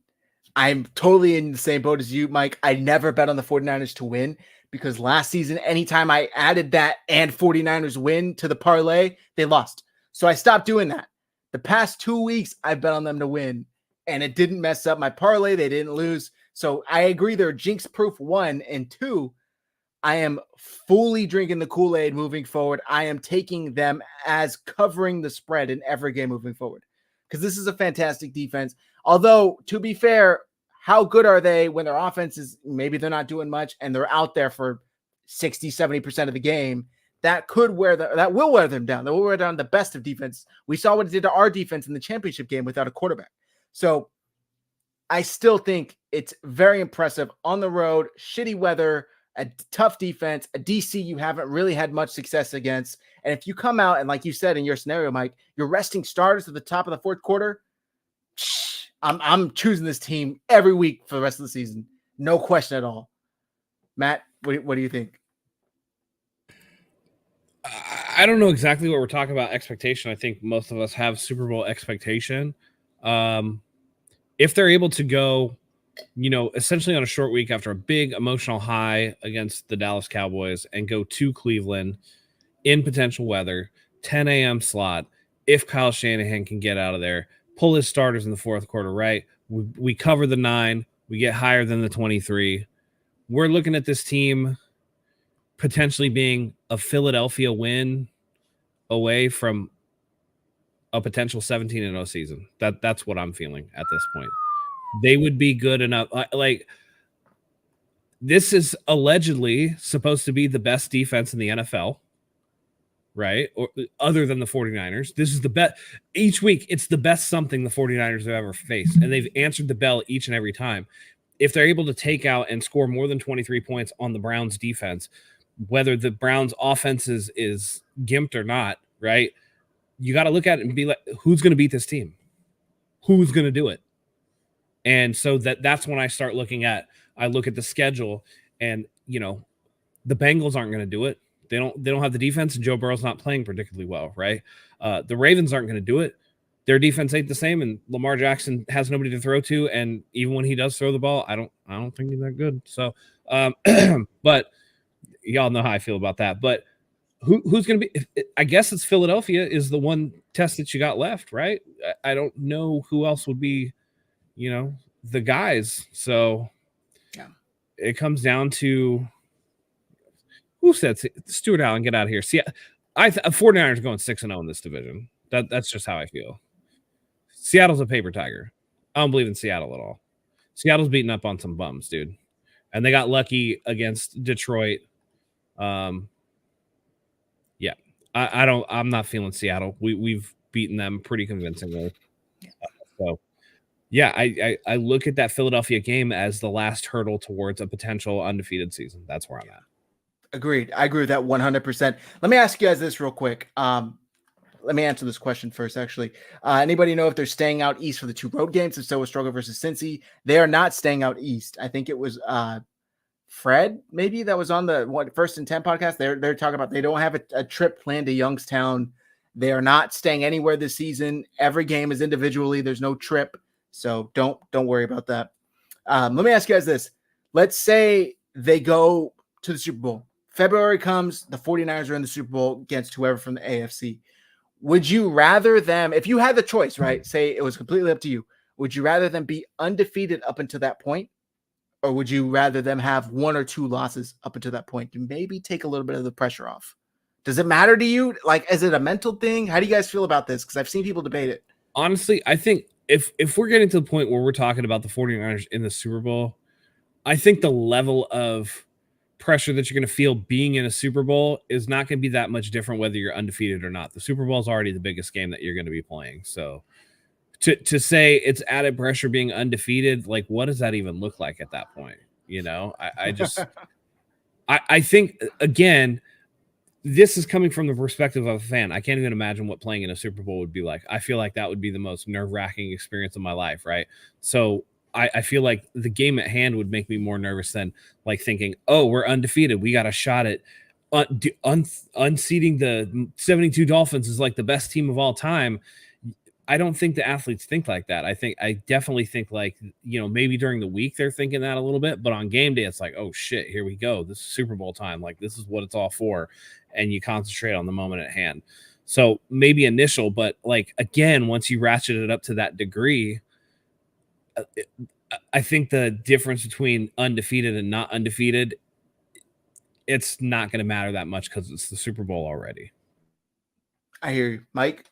I'm totally in the same boat as you, Mike. I never bet on the 49ers to win, because last season, anytime I added that and 49ers win to the parlay, they lost. So I stopped doing that. The past 2 weeks, I bet on them to win, and it didn't mess up my parlay. They didn't lose. So I agree they're jinx-proof, 1. And 2, I am fully drinking the Kool-Aid moving forward. I am taking them as covering the spread in every game moving forward, because this is a fantastic defense. Although, to be fair, how good are they when their offense is, maybe they're not doing much and they're out there for 60, 70% of the game? That will wear them down. That will wear down the best of defense. We saw what it did to our defense in the championship game without a quarterback. So I still think it's very impressive on the road, shitty weather, a tough defense, a DC you haven't really had much success against. And if you come out and, like you said in your scenario, Mike, you're resting starters at the top of the fourth quarter, I'm choosing this team every week for the rest of the season. No question at all. Matt, what do you think? I don't know exactly what we're talking about expectation. I think most of us have Super Bowl expectation. If they're able to go, essentially on a short week after a big emotional high against the Dallas Cowboys, and go to Cleveland in potential weather, 10 a.m. slot, if Kyle Shanahan can get out of there, pull his starters in the fourth quarter, right? We cover the 9. We get higher than the 23. We're looking at this team potentially being a Philadelphia win away from a potential 17-0 season. That's what I'm feeling at this point. They would be good enough. Like, this is allegedly supposed to be the best defense in the NFL, right? Or other than the 49ers. This is the best. Each week, it's the best something the 49ers have ever faced, and they've answered the bell each and every time. If they're able to take out and score more than 23 points on the Browns defense, whether the Browns offense is gimped or not, right? You got to look at it and be like, who's going to beat this team? Who's going to do it? And so that's when I start I look at the schedule, and the Bengals aren't going to do it. They don't have the defense, and Joe Burrow's not playing particularly well, right? The Ravens aren't going to do it. Their defense ain't the same, and Lamar Jackson has nobody to throw to, and even when he does throw the ball, I don't think he's that good. So, but y'all know how I feel about that. But who's going to be? I guess it's Philadelphia is the one test that you got left, right? I don't know who else would be, the guys. So yeah, it comes down to who said Stuart Allen, get out of here. See, 49ers going 6-0 in this division. That's just how I feel. Seattle's a paper tiger. I don't believe in Seattle at all. Seattle's beating up on some bums, dude. And they got lucky against Detroit Yeah, I'm not feeling Seattle. We've beaten them pretty convincingly. So yeah, I look at that Philadelphia game as the last hurdle towards a potential undefeated season. That's where I'm at. Agreed. I agree with that 100%. Let me ask you guys this real quick. Let me answer this question first, actually. Anybody know if they're staying out east for the 2 road games? If so, with Struggle versus Cincy, they are not staying out east. I think it was Fred, maybe, that was on the First and 10 podcast. They're talking about they don't have a trip planned to Youngstown. They are not staying anywhere this season. Every game is individually. There's no trip, so don't worry about that. Let me ask you guys this. Let's say they go to the Super Bowl. February comes, the 49ers are in the Super Bowl against whoever from the AFC. Would you rather them, if you had the choice, right? Say it was completely up to you. Would you rather them be undefeated up until that point? Or would you rather them have 1 or 2 losses up until that point to maybe take a little bit of the pressure off? Does it matter to you? Like, is it a mental thing? How do you guys feel about this? Because I've seen people debate it. Honestly, I think if we're getting to the point where we're talking about the 49ers in the Super Bowl, I think the level of pressure that you're going to feel being in a Super Bowl is not going to be that much different whether you're undefeated or not. The Super Bowl is already the biggest game that you're going to be playing. So to say it's added pressure being undefeated, like, what does that even look like at that point? You know, I just I think, again, this is coming from the perspective of a fan. I can't even imagine what playing in a Super Bowl would be like. I feel like that would be the most nerve-wracking experience of my life, right? So I feel like the game at hand would make me more nervous than like thinking, oh, we're undefeated. We got a shot at unseating the 72 Dolphins is like the best team of all time. I don't think the athletes think like that. I definitely think like, you know, maybe during the week they're thinking that a little bit, but on game day, it's like, oh shit, here we go. This is Super Bowl time. Like, this is what it's all for. And you concentrate on the moment at hand. So maybe initial, but like, again, once you ratchet it up to that degree, I think the difference between undefeated and not undefeated, it's not going to matter that much because it's the Super Bowl already. I hear you, Mike.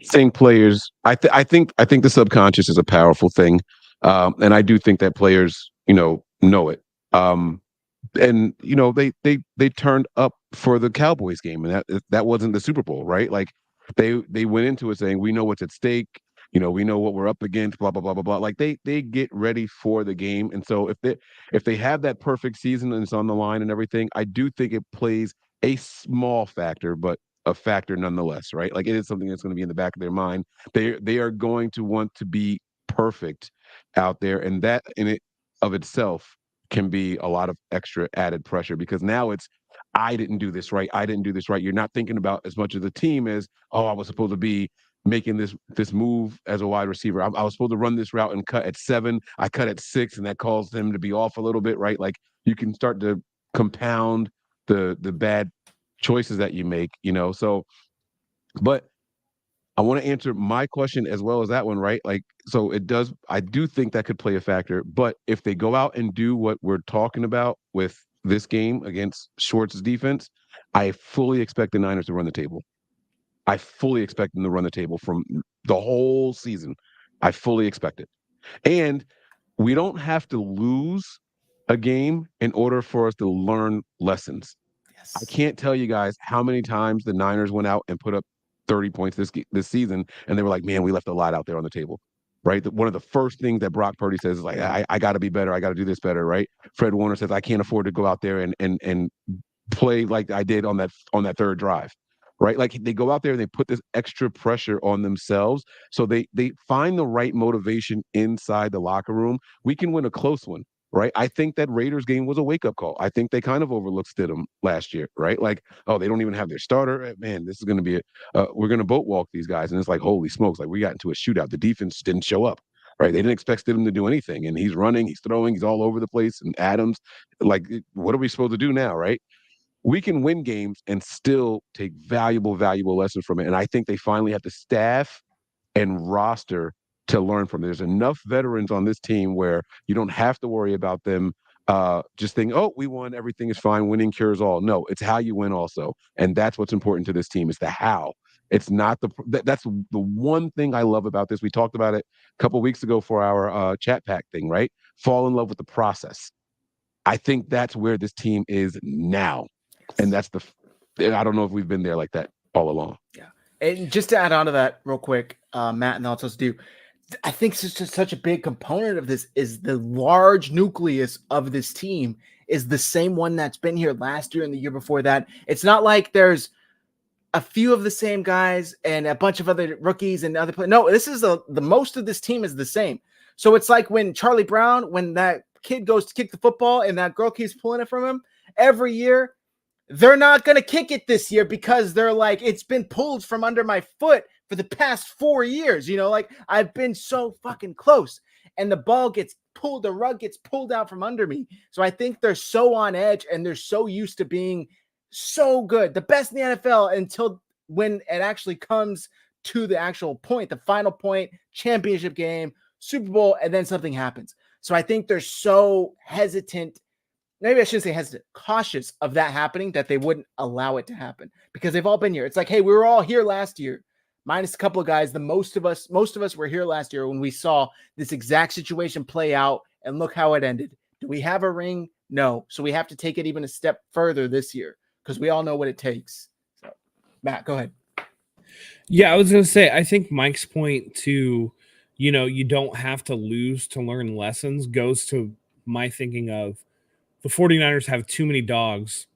Think players. I think the subconscious is a powerful thing, and I do think that players, know it. And they turned up for the Cowboys game, and that wasn't the Super Bowl, right? Like they went into it saying, we know what's at stake. We know what we're up against. Blah blah blah blah blah. Like they get ready for the game, and so if they have that perfect season and it's on the line and everything, I do think it plays a small factor, but a factor nonetheless, right? Like it is something that's going to be in the back of their mind. They are going to want to be perfect out there, and that in it of itself can be a lot of extra added pressure because now it's I didn't do this right. I didn't do this right. You're not thinking about as much of the team as, oh, I was supposed to be making this move as a wide receiver. I was supposed to run this route and cut at 7. I cut at 6, and that caused them to be off a little bit, right? Like you can start to compound the bad choices that you make, So, but I want to answer my question as well as that one, right? Like, so I do think that could play a factor, but if they go out and do what we're talking about with this game against Schwartz's defense, I fully expect the Niners to run the table. I fully expect them to run the table from the whole season. I fully expect it. And we don't have to lose a game in order for us to learn lessons. Yes. I can't tell you guys how many times the Niners went out and put up 30 points this season, and they were like, man, we left a lot out there on the table, right? One of the first things that Brock Purdy says is like, I got to be better. I got to do this better, right? Fred Warner says, I can't afford to go out there and play like I did on that third drive, right? Like they go out there and they put this extra pressure on themselves. So they find the right motivation inside the locker room. We can win a close one. Right. I think that Raiders game was a wake up call. I think they kind of overlooked Stidham last year. Right. Like, oh, they don't even have their starter. Man, this is going to be we're going to boat walk these guys. And it's like, holy smokes. Like we got into a shootout. The defense didn't show up. Right. They didn't expect Stidham to do anything. And he's running, he's throwing, he's all over the place. And Adams, like, what are we supposed to do now? Right. We can win games and still take valuable lessons from it. And I think they finally have the staff and roster to learn from. There's enough veterans on this team where you don't have to worry about them just thinking, oh, we won, everything is fine, winning cures all. No, it's how you win also. And that's what's important to this team is the how. It's not that's the one thing I love about this. We talked about it a couple of weeks ago for our chat pack thing, right? Fall in love with the process. I think that's where this team is now. And that's I don't know if we've been there like that all along. Yeah. And just to add on to that real quick, Matt, and also do, I think it's just such a big component of this is the large nucleus of this team is the same one that's been here last year and the year before that. It's not like there's a few of the same guys and a bunch of other rookies and other players. No, this is the most of this team is the same. So it's like when Charlie Brown, when that kid goes to kick the football and that girl keeps pulling it from him every year, they're not going to kick it this year because they're like, it's been pulled from under my foot for the past 4 years. You know, like I've been so fucking close and the ball gets pulled, the rug gets pulled out from under me. So I think they're so on edge and they're so used to being so good, the best in the NFL until when it actually comes to the actual point, the final point, championship game, Super Bowl, and then something happens. So I think they're so hesitant. Maybe I shouldn't say hesitant, cautious of that happening that they wouldn't allow it to happen because they've all been here. It's like, hey, we were all here last year, minus a couple of guys. Most of us were here last year when we saw this exact situation play out and look how it ended. Do we have a ring? No. So we have to take it even a step further this year because we all know what it takes. So, Matt, go ahead. Yeah, I was going to say, I think Mike's point to, you know, you don't have to lose to learn lessons goes to my thinking of the 49ers have too many dogs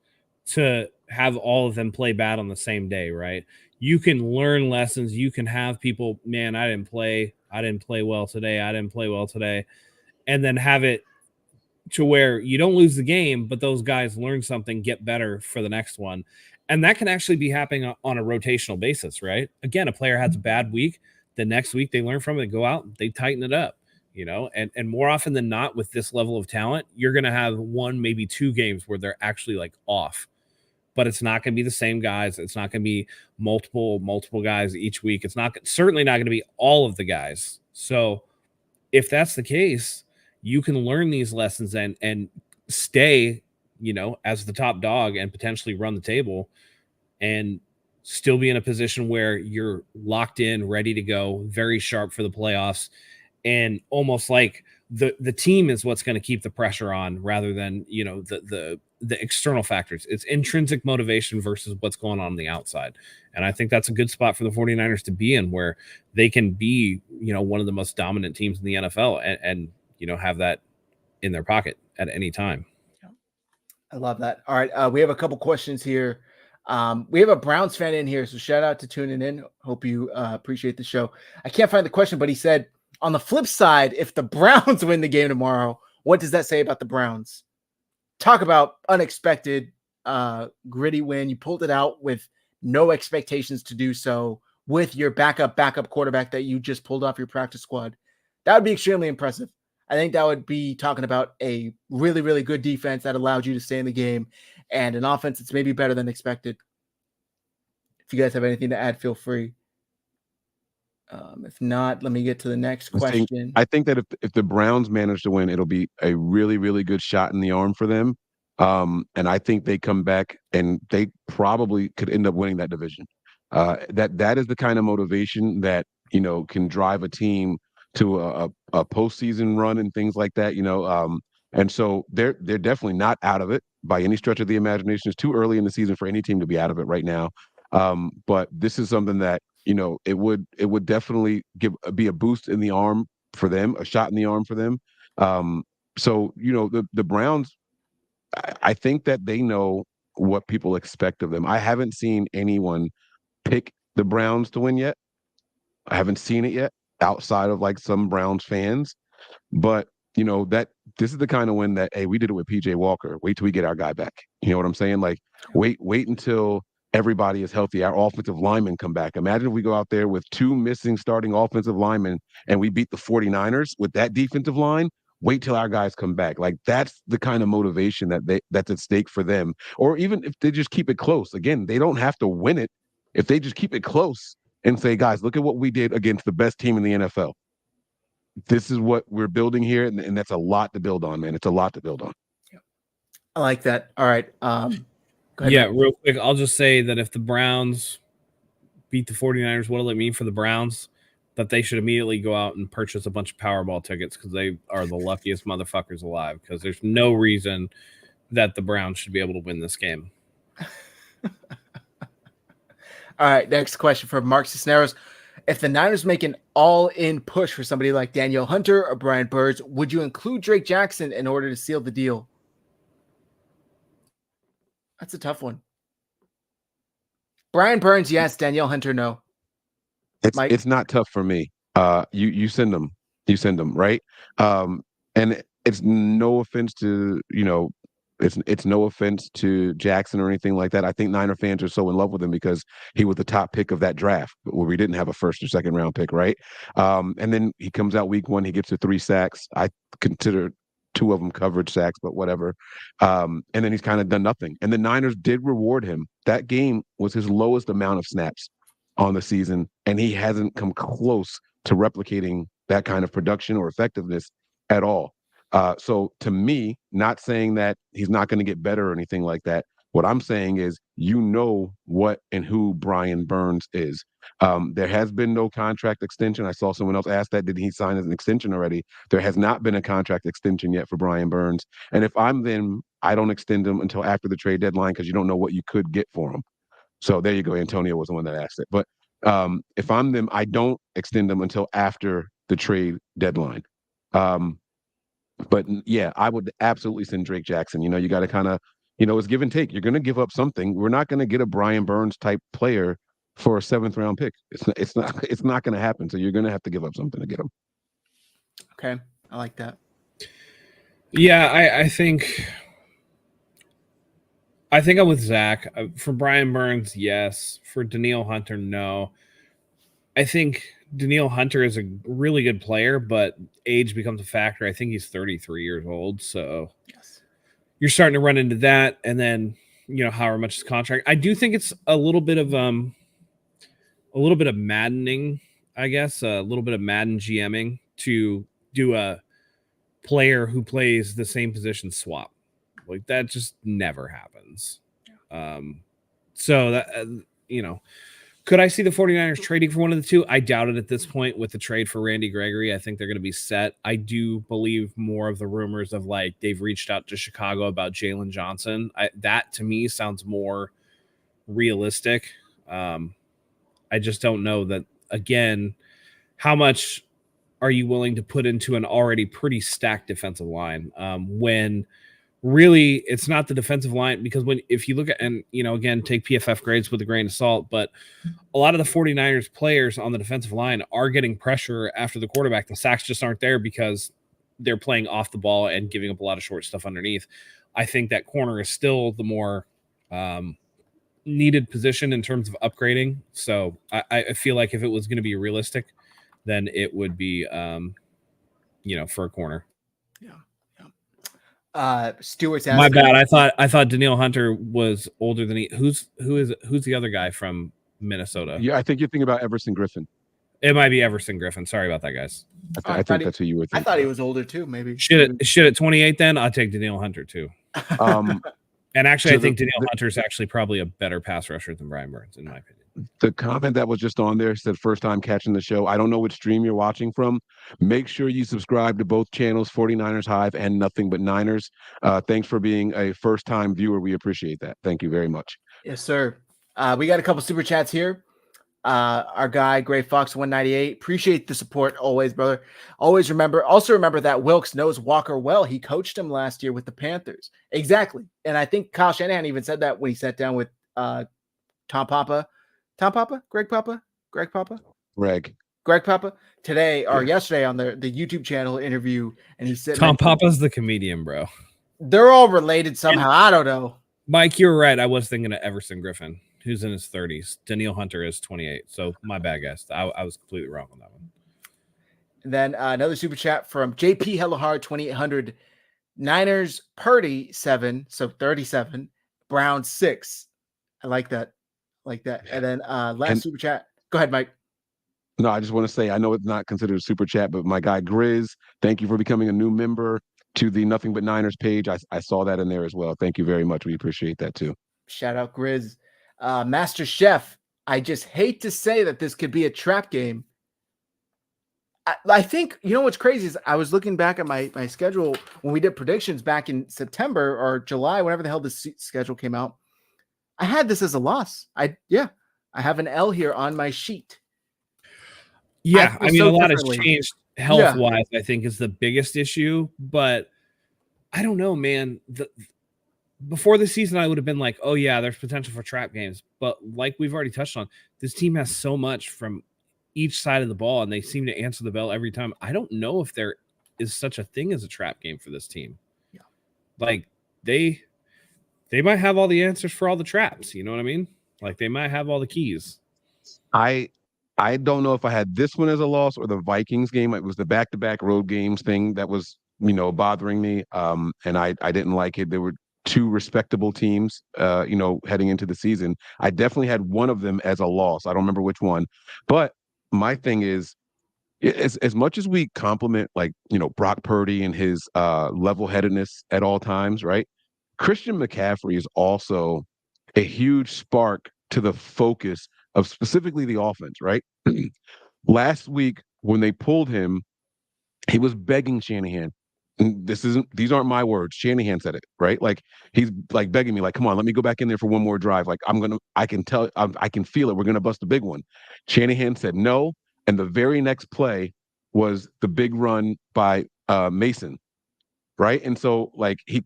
to have all of them play bad on the same day, right? You can learn lessons. You can have people, man, I didn't play well today. And then have it to where you don't lose the game, but those guys learn something, get better for the next one. And that can actually be happening on a rotational basis, right? Again, a player has a bad week. The next week they learn from it, go out, they tighten it up, you know, and more often than not with this level of talent, you're going to have one, maybe 2 games where they're actually like off, but it's not going to be the same guys. It's not going to be multiple guys each week. It's certainly not going to be all of the guys. So if that's the case, you can learn these lessons and stay, you know, as the top dog and potentially run the table and still be in a position where you're locked in, ready to go, very sharp for the playoffs. And almost like the team is what's going to keep the pressure on rather than, you know, the external factors. It's intrinsic motivation versus what's going on the outside. And I think that's a good spot for the 49ers to be in where they can be, you know, one of the most dominant teams in the NFL and you know, have that in their pocket at any time. I love that. All right. We have a couple questions here. We have a Browns fan in here, so shout out to tuning in. Hope you appreciate the show. I can't find the question, but he said, on the flip side, if the Browns win the game tomorrow, what does that say about the Browns? Talk about unexpected, gritty win. You pulled it out with no expectations to do so with your backup quarterback that you just pulled off your practice squad. That would be extremely impressive. I think that would be talking about a really, really good defense that allowed you to stay in the game and an offense that's maybe better than expected. If you guys have anything to add, feel free. If not, let me get to the next question. I think that if the Browns manage to win, it'll be a really, really good shot in the arm for them. And I think they come back and they probably could end up winning that division. That is the kind of motivation that, you know, can drive a team to a postseason run and things like that, you know. And so they're definitely not out of it by any stretch of the imagination. It's too early in the season for any team to be out of it right now. But this is something that, you know, it would definitely be a boost in the arm for them, a shot in the arm for them. So, you know, the Browns, I think that they know what people expect of them. I haven't seen anyone pick the Browns to win yet. I haven't seen it yet outside of like some Browns fans, but you know, that this is the kind of win that, hey, we did it with PJ Walker. Wait till we get our guy back. You know what I'm saying? Like, wait until everybody is healthy. Our offensive linemen come back. Imagine if we go out there with 2 missing starting offensive linemen and we beat the 49ers with that defensive line. Wait till our guys come back. Like, that's the kind of motivation that's at stake for them. Or even if they just keep it close. Again, they don't have to win it. If they just keep it close and say, guys, look at what we did against the best team in the NFL. This is what we're building here, and that's a lot to build on, man. It's a lot to build on. I like that. All right. Go ahead, yeah, Matt. real quick, I'll just say that if the Browns beat the 49ers, what'll it mean for the Browns? That they should immediately go out and purchase a bunch of Powerball tickets because they are the luckiest motherfuckers alive, because there's no reason that the Browns should be able to win this game. All right, next question from Mark Cisneros. If the Niners make an all-in push for somebody like Danielle Hunter or Brian Burns, would you include Drake Jackson in order to seal the deal? That's a tough one. Brian Burns, yes. Danielle Hunter, no. Mike? It's not tough for me. You send them. You send them, right? And it's no offense to, it's no offense to Jackson or anything like that. I think Niner fans are so in love with him because he was the top pick of that draft where we didn't have a first or second round pick, right? And then he comes out week 1, he gets to 3 sacks. I consider 2 of them coverage sacks, but whatever. And then he's kind of done nothing. And the Niners did reward him. That game was his lowest amount of snaps on the season, and he hasn't come close to replicating that kind of production or effectiveness at all. So to me, not saying that he's not going to get better or anything like that. What I'm saying is, what and who Brian Burns is. There has been no contract extension. I saw someone else ask that. Did he sign an extension already? There has not been a contract extension yet for Brian Burns. And if I'm them, I don't extend him until after the trade deadline because you don't know what you could get for him. So there you go. Antonio was the one that asked it. But if I'm them, I don't extend them until after the trade deadline. But yeah, I would absolutely send Drake Jackson. You got to kind of, it's give and take. You're going to give up something. We're not going to get a Brian Burns type player for a 7th round pick. It's not going to happen. So you're going to have to give up something to get him. Okay, I like that. Yeah, I think I'm with Zach. For Brian Burns, yes. For Danielle Hunter, no. I think Danielle Hunter is a really good player, but age becomes a factor. I think he's 33 years old, so yes, you're starting to run into that. And then, however much his contract. I do think it's a little bit of maddening, I guess, a little bit of Madden GMing to do a player who plays the same position swap. Like that just never happens. So that, could I see the 49ers trading for one of the two? I doubt it at this point with the trade for Randy Gregory. I think they're going to be set. I do believe more of the rumors of like they've reached out to Chicago about Jalen Johnson. That to me sounds more realistic. I just don't know that, again, how much are you willing to put into an already pretty stacked defensive line when really it's not the defensive line, because if you look at, and again, take PFF grades with a grain of salt, but a lot of the 49ers players on the defensive line are getting pressure after the quarterback. The sacks just aren't there because they're playing off the ball and giving up a lot of short stuff underneath. I think that corner is still the more needed position in terms of upgrading. So I feel like if it was going to be realistic, then it would be for a corner. Stewart's asking. My bad. I thought Danielle Hunter was older than who's the other guy from Minnesota? Yeah, I think you're thinking about Everson Griffin. It might be Everson Griffin. Sorry about that, guys. I think that's who you were thinking. I thought he was older too, maybe. Should at 28 then? I'll take Danielle Hunter too. And actually, I think Danielle Hunter is actually probably a better pass rusher than Brian Burns, in my opinion. The comment that was just on there said first time catching the show. I don't know which stream you're watching from. Make sure you subscribe to both channels, 49ers Hive and Nothing But Niners. Thanks for being a first time viewer. We appreciate that. Thank you very much. Yes, sir. We got a couple super chats here. Our guy, Gray Fox 198. Appreciate the support always, brother. Also remember that Wilkes knows Walker well. He coached him last year with the Panthers. Exactly. And I think Kyle Shanahan even said that when he sat down with Greg Papa today or yesterday on the YouTube channel interview, and he said Tom Papa's the comedian, bro. They're all related somehow. I don't know. Mike, you're right. I was thinking of Everson Griffin, who's in his 30s. Danielle Hunter is 28. So my bad, guys. I was completely wrong on that one. And then another super chat from JP Hellahard 2800. Niners Purdy 7, so 37. Browns 6. I like that. And then super chat. Go ahead, Mike. No, I just want to say, I know it's not considered a super chat, but my guy Grizz, thank you for becoming a new member to the Nothing But Niners page. I saw that in there as well. Thank you very much. We appreciate that too. Shout out Grizz. Master Chef, I just hate to say that this could be a trap game. I think, what's crazy is I was looking back at my schedule when we did predictions back in September or July, whenever the hell this schedule came out. I had this as a loss. I have an L here on my sheet. Yeah, I mean, so a lot has differently. changed health-wise, I think is the biggest issue, but I don't know, man. Before the season, I would have been like, oh yeah, there's potential for trap games. But like we've already touched on, this team has so much from each side of the ball, and they seem to answer the bell every time. I don't know if there is such a thing as a trap game for this team. Yeah. Like they might have all the answers for all the traps. You know what I mean? Like they might have all the keys. I don't know if I had this one as a loss or the Vikings game. It was the back-to-back road games thing that was, bothering me. And I didn't like it. There were two respectable teams, heading into the season. I definitely had one of them as a loss. I don't remember which one. But my thing is, as much as we compliment Brock Purdy and his level-headedness at all times, right? Christian McCaffrey is also a huge spark to the focus of specifically the offense, right? Last week when they pulled him, he was begging Shanahan. And these aren't my words. Shanahan said it, right? Like he's like begging me, like, come on, let me go back in there for one more drive. Like I can feel it. We're gonna bust a big one. Shanahan said no, and the very next play was the big run by Mason, right? And so like he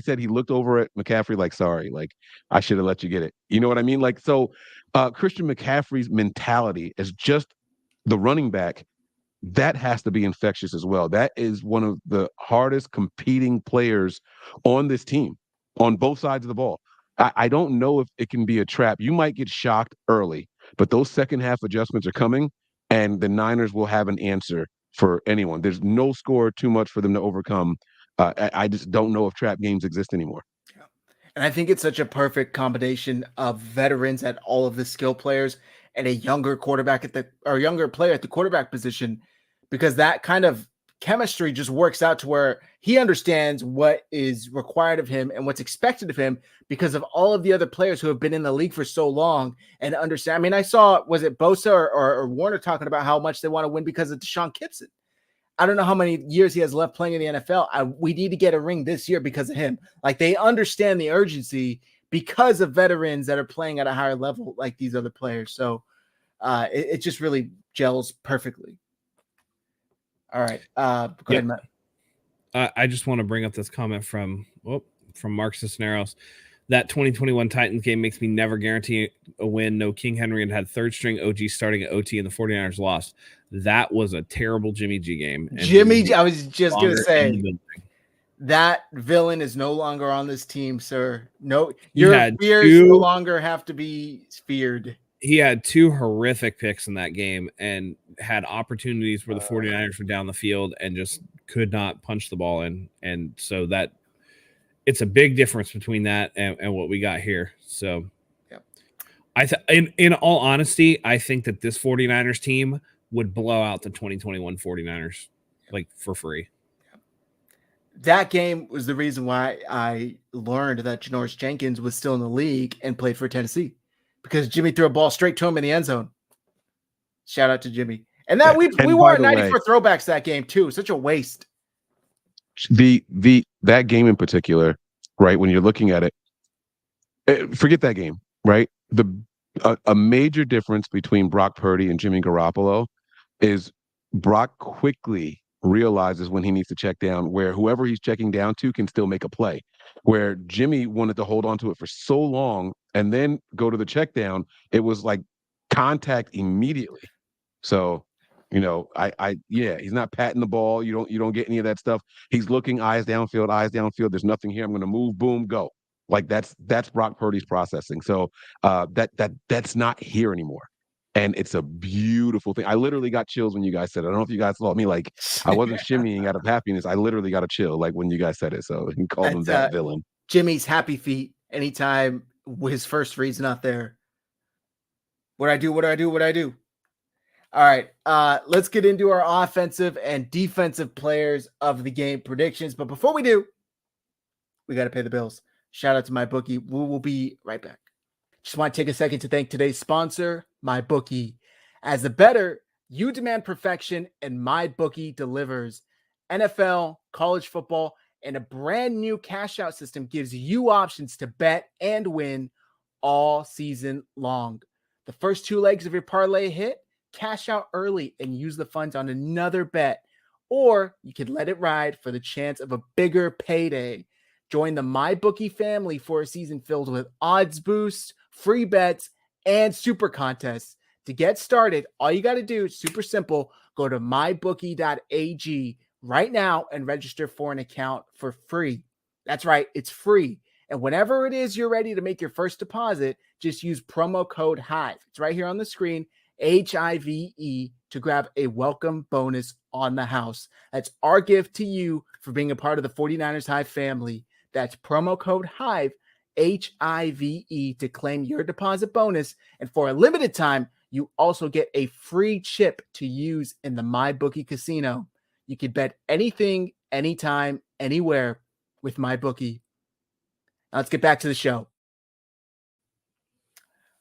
said he looked over at McCaffrey like, sorry, like I should have let you get it. You know what I mean? Like so Christian McCaffrey's mentality as just the running back, that has to be infectious as well. That is one of the hardest competing players on this team, on both sides of the ball. I don't know if it can be a trap. You might get shocked early, but those second half adjustments are coming, and the Niners will have an answer for anyone. There's no score too much for them to overcome. I just don't know if trap games exist anymore. And I think it's such a perfect combination of veterans at all of the skill players and a younger younger player at the quarterback position, because that kind of chemistry just works out to where he understands what is required of him and what's expected of him because of all of the other players who have been in the league for so long and understand. I mean, I saw, was it Bosa or Warner talking about how much they want to win because of Deshaun Gibson. I don't know how many years he has left playing in the NFL. We need to get a ring this year because of him. Like they understand the urgency because of veterans that are playing at a higher level like these other players. So it just really gels perfectly. All right. Go ahead, Matt. I just want to bring up this comment from Mark Cisneros. That 2021 Titans game makes me never guarantee a win. No King Henry and had third string OG starting at OT and the 49ers lost. That was a terrible Jimmy G game. And I was just going to say that villain is no longer on this team, sir. No, your fears no longer have to be feared. He had two horrific picks in that game and had opportunities where the 49ers were down the field and just could not punch the ball in. And so that it's a big difference between that and what we got here. So in all honesty, I think that this 49ers team would blow out the 2021 49ers like for free. That game was the reason why I learned that Janoris Jenkins was still in the league and played for Tennessee, because Jimmy threw a ball straight to him in the end zone. Shout out to Jimmy. And that we wore 94 throwbacks that game too. Such a waste. That game in particular, right? When you're looking at it, forget that game, right? A major difference between Brock Purdy and Jimmy Garoppolo is Brock quickly realizes when he needs to check down, where whoever he's checking down to can still make a play. Where Jimmy wanted to hold on to it for so long and then go to the check down, it was like contact immediately. So, he's not patting the ball. You don't get any of that stuff. He's looking eyes downfield. There's nothing here. I'm going to move, boom, go. Like that's Brock Purdy's processing. So that's not here anymore. And it's a beautiful thing. I literally got chills when you guys said it. I don't know if you guys saw me. Like I wasn't shimmying out of happiness. I literally got a chill like when you guys said it. So he called him that villain. Jimmy's happy feet anytime his first read's not there. What I do? All right, let's get into our offensive and defensive players of the game predictions. But before we do, we got to pay the bills. Shout out to MyBookie. We will be right back. Just want to take a second to thank today's sponsor, MyBookie. As a bettor, you demand perfection, and MyBookie delivers. NFL, college football, and a brand new cash out system gives you options to bet and win all season long. The first 2 legs of your parlay hit, cash out early and use the funds on another bet. Or you could let it ride for the chance of a bigger payday. Join the MyBookie family for a season filled with odds boosts, free bets, and super contests. To get started, all you got to do is super simple. Go to mybookie.ag right now and register for an account for free. That's right, it's free. And whenever it is you're ready to make your first deposit, just use promo code HIVE. It's right here on the screen, HIVE, to grab a welcome bonus on the house. That's our gift to you for being a part of the 49ers Hive family. That's promo code HIVE, HIVE, to claim your deposit bonus. And for a limited time, you also get a free chip to use in the MyBookie casino. You can bet anything, anytime, anywhere with MyBookie. Now let's get back to the show.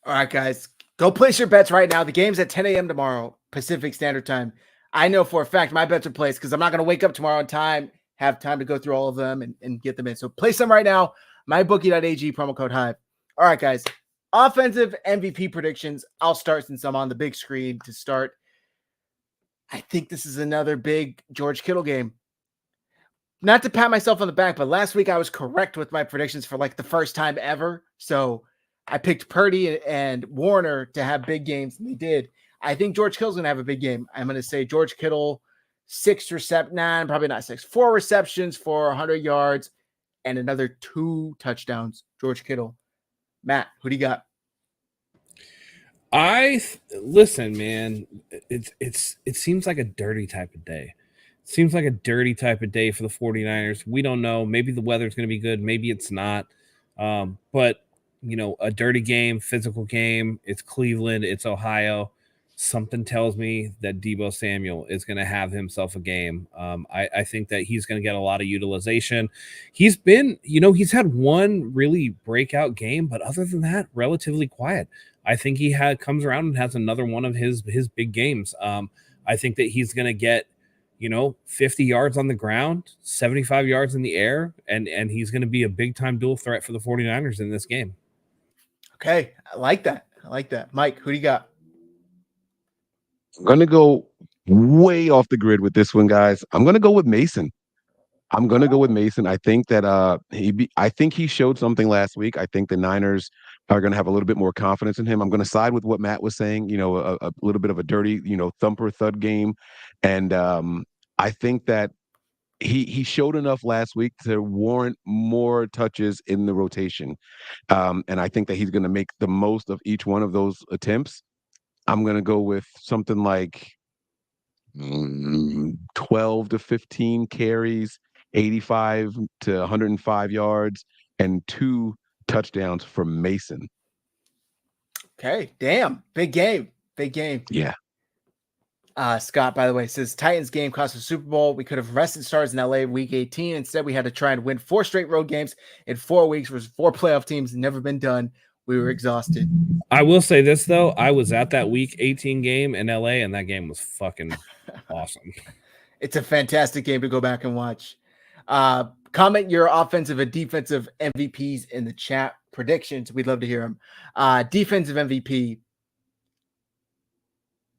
All right, guys, go place your bets right now. The game's at 10 a.m. tomorrow, Pacific Standard Time. I know for a fact my bets are placed because I'm not going to wake up tomorrow on time, have time to go through all of them and get them in. So place them right now. MyBookie.ag, promo code HIVE. All right, guys. Offensive MVP predictions. I'll start since I'm on the big screen to start. I think this is another big George Kittle game. Not to pat myself on the back, but last week I was correct with my predictions for like the first time ever. So I picked Purdy and Warner to have big games, and they did. I think George Kittle's going to have a big game. I'm going to say George Kittle, 4 receptions for 100 yards and another 2 touchdowns. George Kittle. Matt, who do you got? Listen, man. It seems like a dirty type of day. It seems like a dirty type of day for the 49ers. We don't know. Maybe the weather's going to be good. Maybe it's not. But a dirty game, physical game. It's Cleveland. It's Ohio. Something tells me that Deebo Samuel is going to have himself a game. I think that he's going to get a lot of utilization. He's been, he's had one really breakout game, but other than that, relatively quiet. I think he comes around and has another one of his big games. I think that he's going to get, 50 yards on the ground, 75 yards in the air, and he's going to be a big-time dual threat for the 49ers in this game. Okay, I like that. Mike, who do you got? I'm going to go way off the grid with this one, guys. I'm going to go with Mason. I think that I think he showed something last week. I think the Niners are going to have a little bit more confidence in him. I'm going to side with what Matt was saying, a little bit of a dirty, thumper thud game. And I think that he showed enough last week to warrant more touches in the rotation. And I think that he's going to make the most of each one of those attempts. I'm going to go with something like 12 to 15 carries, 85 to 105 yards, and 2 touchdowns for Mason. Okay, damn. Big game. Yeah. Scott, by the way, says Titans game cost us Super Bowl. We could have rested stars in LA week 18. Instead, we had to try and win 4 straight road games in 4 weeks versus 4 playoff teams. Never been done. We were exhausted. I will say this, though. I was at that week 18 game in LA, and that game was fucking awesome. It's a fantastic game to go back and watch. Comment your offensive and defensive MVPs in the chat. Predictions. We'd love to hear them. Defensive MVP.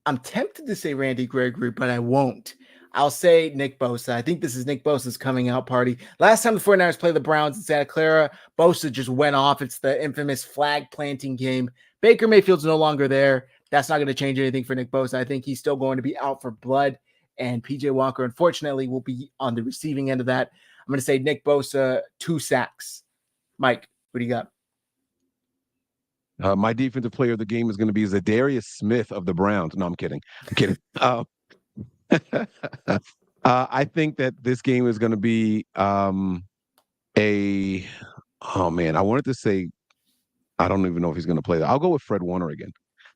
I'm tempted to say Randy Gregory, but I won't. I'll say Nick Bosa. I think this is Nick Bosa's coming out party. Last time the 49ers played the Browns in Santa Clara, Bosa just went off. It's the infamous flag planting game. Baker Mayfield's no longer there. That's not going to change anything for Nick Bosa. I think he's still going to be out for blood. And PJ Walker, unfortunately, will be on the receiving end of that. I'm going to say Nick Bosa, 2 sacks. Mike, what do you got? My defensive player of the game is going to be Zadarius Smith of the Browns. No, I'm kidding. I think that this game is going to be I wanted to say, I don't even know if he's going to play that. I'll go with Fred Warner again.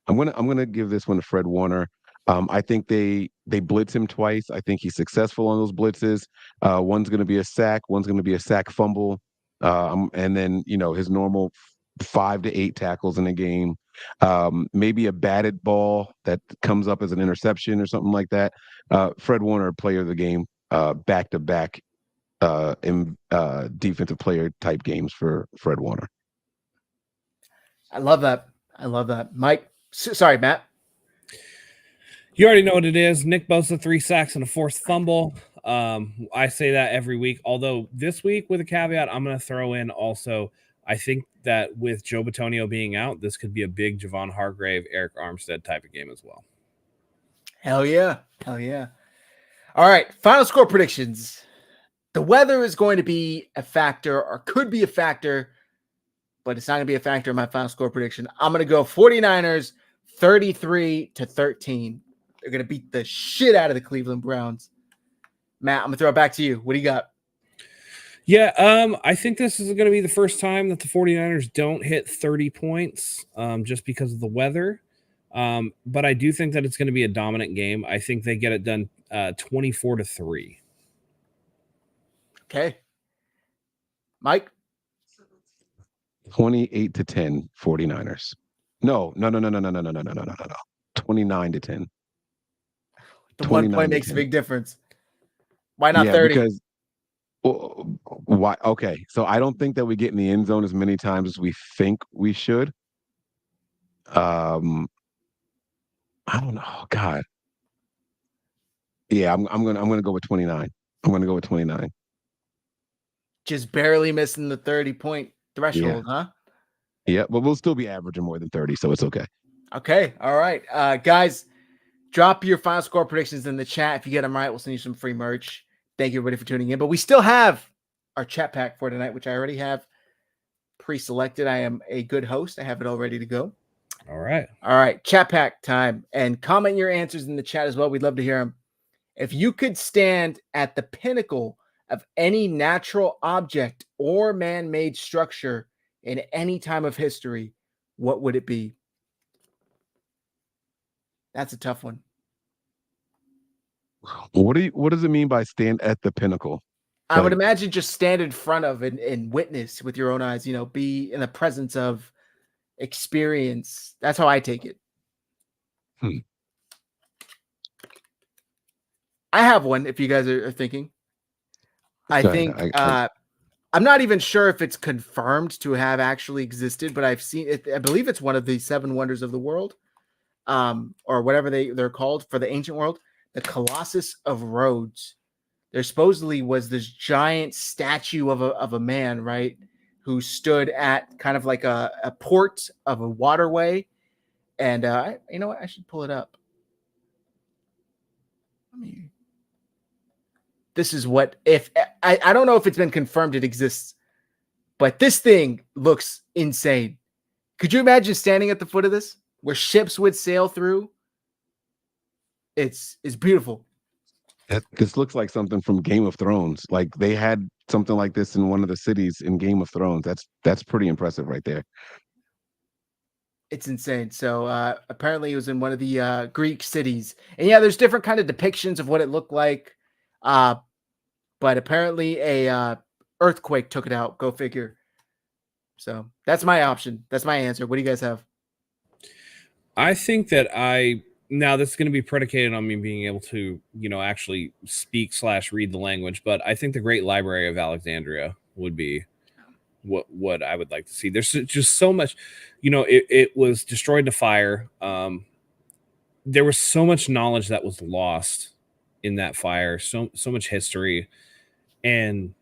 I'm gonna give this one to Fred Warner. I think they blitz him twice. I think he's successful on those blitzes. One's going to be a sack. One's going to be a sack fumble. And then, his normal 5 to 8 tackles in a game. Maybe a batted ball that comes up as an interception or something like that. Fred Warner, player of the game, back-to-back in defensive player type games for Fred Warner. I love that. I love that. Mike, sorry, Matt. You already know what it is. Nick Bosa, 3 sacks and a forced fumble. I say that every week. Although this week, with a caveat, I'm going to throw in also, I think that with Joe Bitonio being out, this could be a big Javon Hargrave, Eric Armstead type of game as well. Hell yeah. Hell yeah. All right. Final score predictions. The weather is going to be a factor or could be a factor, but it's not going to be a factor in my final score prediction. I'm going to go 49ers 33-13. They're going to beat the shit out of the Cleveland Browns. Matt, I'm going to throw it back to you. What do you got? Yeah, I think this is going to be the first time that the 49ers don't hit 30 points just because of the weather. But I do think that it's going to be a dominant game. I think they get it done 24-3. Okay. Mike? 28-10 49ers. No. 29-10. The 1 point makes a big difference. Why not 30? Because why? Okay, so I don't think that we get in the end zone as many times as we think we should. I don't know. God. Yeah, I'm gonna go with 29. I'm gonna go with 29. Just barely missing the 30-point threshold, huh? Yeah, but we'll still be averaging more than 30, so it's okay. Okay. All right. Guys, drop your final score predictions in the chat. If you get them right, we'll send you some free merch. Thank you, everybody, for tuning in. But we still have our chat pack for tonight, which I already have pre-selected. I am a good host. I have it all ready to go. All right. All right. Chat pack time. And comment your answers in the chat as well. We'd love to hear them. If you could stand at the pinnacle of any natural object or man-made structure in any time of history, what would it be? That's a tough one. What does it mean by stand at the pinnacle? I would imagine just stand in front of and witness with your own eyes, be in the presence of experience. That's how I take it. I have one if you guys are thinking. I think I'm not even sure if it's confirmed to have actually existed, but I've seen it. I believe it's one of the 7 wonders of the world, or whatever they're called for the ancient world, the Colossus of Rhodes. There supposedly was this giant statue of a man, right, who stood at kind of like a port of a waterway. And you know what? I should pull it up. This is what I don't know if it's been confirmed it exists, but this thing looks insane. Could you imagine standing at the foot of this where ships would sail through? It's beautiful. This looks like something from Game of Thrones. Like they had something like this in one of the cities in Game of Thrones. That's pretty impressive right there. It's insane. So apparently it was in one of the Greek cities. And yeah, there's different kind of depictions of what it looked like. But apparently a earthquake took it out. Go figure. So that's my option. That's my answer. What do you guys have? I think that now this is going to be predicated on me being able to, actually speak / read the language. But I think the Great Library of Alexandria would be what I would like to see. There's just so much, it was destroyed to fire. There was so much knowledge that was lost in that fire, so much history, and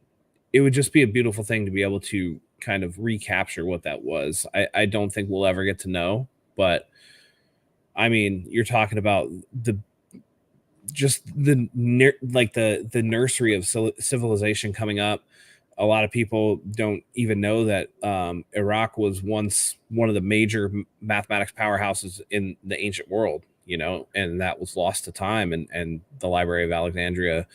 it would just be a beautiful thing to be able to kind of recapture what that was. I don't think we'll ever get to know, but I mean, you're talking about the nursery of civilization coming up. A lot of people don't even know that Iraq was once one of the major mathematics powerhouses in the ancient world, and that was lost to time. And the Library of Alexandria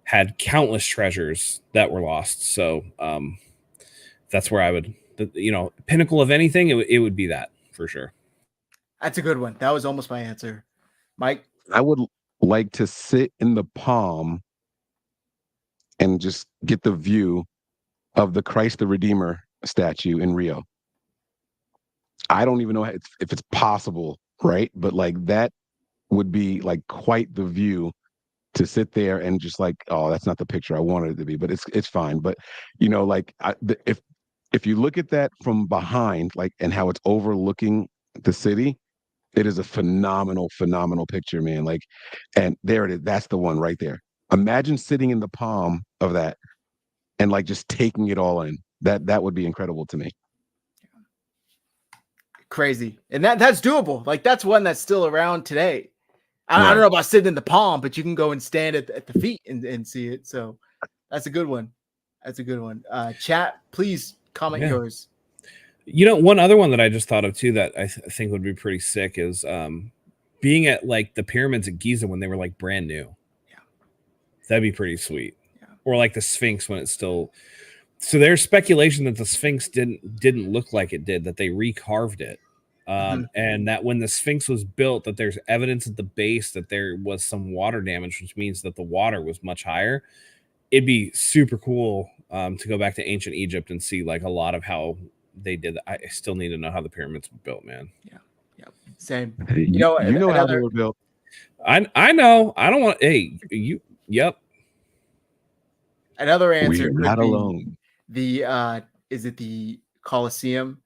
had countless treasures that were lost. So that's where I would, pinnacle of anything, it would be that for sure. That's a good one. That was almost my answer. Mike? I would like to sit in the palm and just get the view of the Christ the Redeemer statue in Rio. I don't even know if it's possible, right? But like that would be like quite the view to sit there and just like, oh, that's not the picture I wanted it to be, but it's fine. But if if you look at that from behind, like, and how it's overlooking the city, it is a phenomenal picture, man. Like, and there it is. That's the one right there. Imagine sitting in the palm of that and like just taking it all in. That would be incredible to me. Crazy. And that's doable. Like, that's one that's still around today. I Right. don't know about sitting in the palm, but you can go and stand at the feet and see it. So that's a good one. That's a good one. Chat, please comment yours. You know, one other one that I just thought of too that I think would be pretty sick is being at like the pyramids at Giza when they were like brand new. Yeah. That'd be pretty sweet. Yeah. Or like the Sphinx when it's still. So there's speculation that the Sphinx didn't look like it did, that they recarved it. And that when the Sphinx was built, that there's evidence at the base that there was some water damage, which means that the water was much higher. It'd be super cool to go back to ancient Egypt and see like a lot of how they did that. I still need to know how the pyramids were built, man. Yeah. Same. You know how they were built. I know. I don't want. Hey, you. Yep. Another answer We're could not be alone. the is it the Colosseum?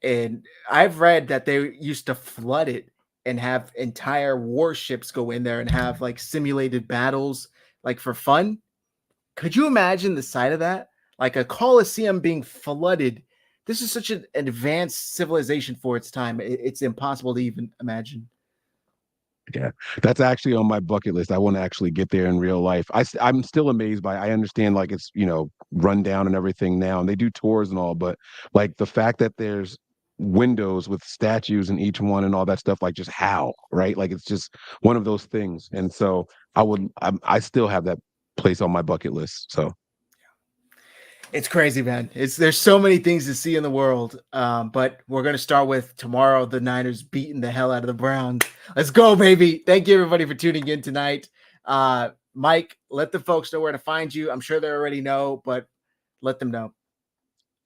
And I've read that they used to flood it and have entire warships go in there and have like simulated battles, like for fun. Could you imagine the sight of that? Like a Colosseum being flooded. This is such an advanced civilization for its time. It's impossible to even imagine. Yeah, that's actually on my bucket list. I want to actually get there in real life. I'm still amazed by. I understand like it's run down and everything now, and they do tours and all, but like the fact that there's windows with statues in each one and all that stuff, like just how, right? Like it's just one of those things. And so I still have that place on my bucket list. So it's crazy, man. There's so many things to see in the world. But we're gonna start with tomorrow. The Niners beating the hell out of the Browns. Let's go, baby. Thank you everybody for tuning in tonight. Mike, let the folks know where to find you. I'm sure they already know, but let them know.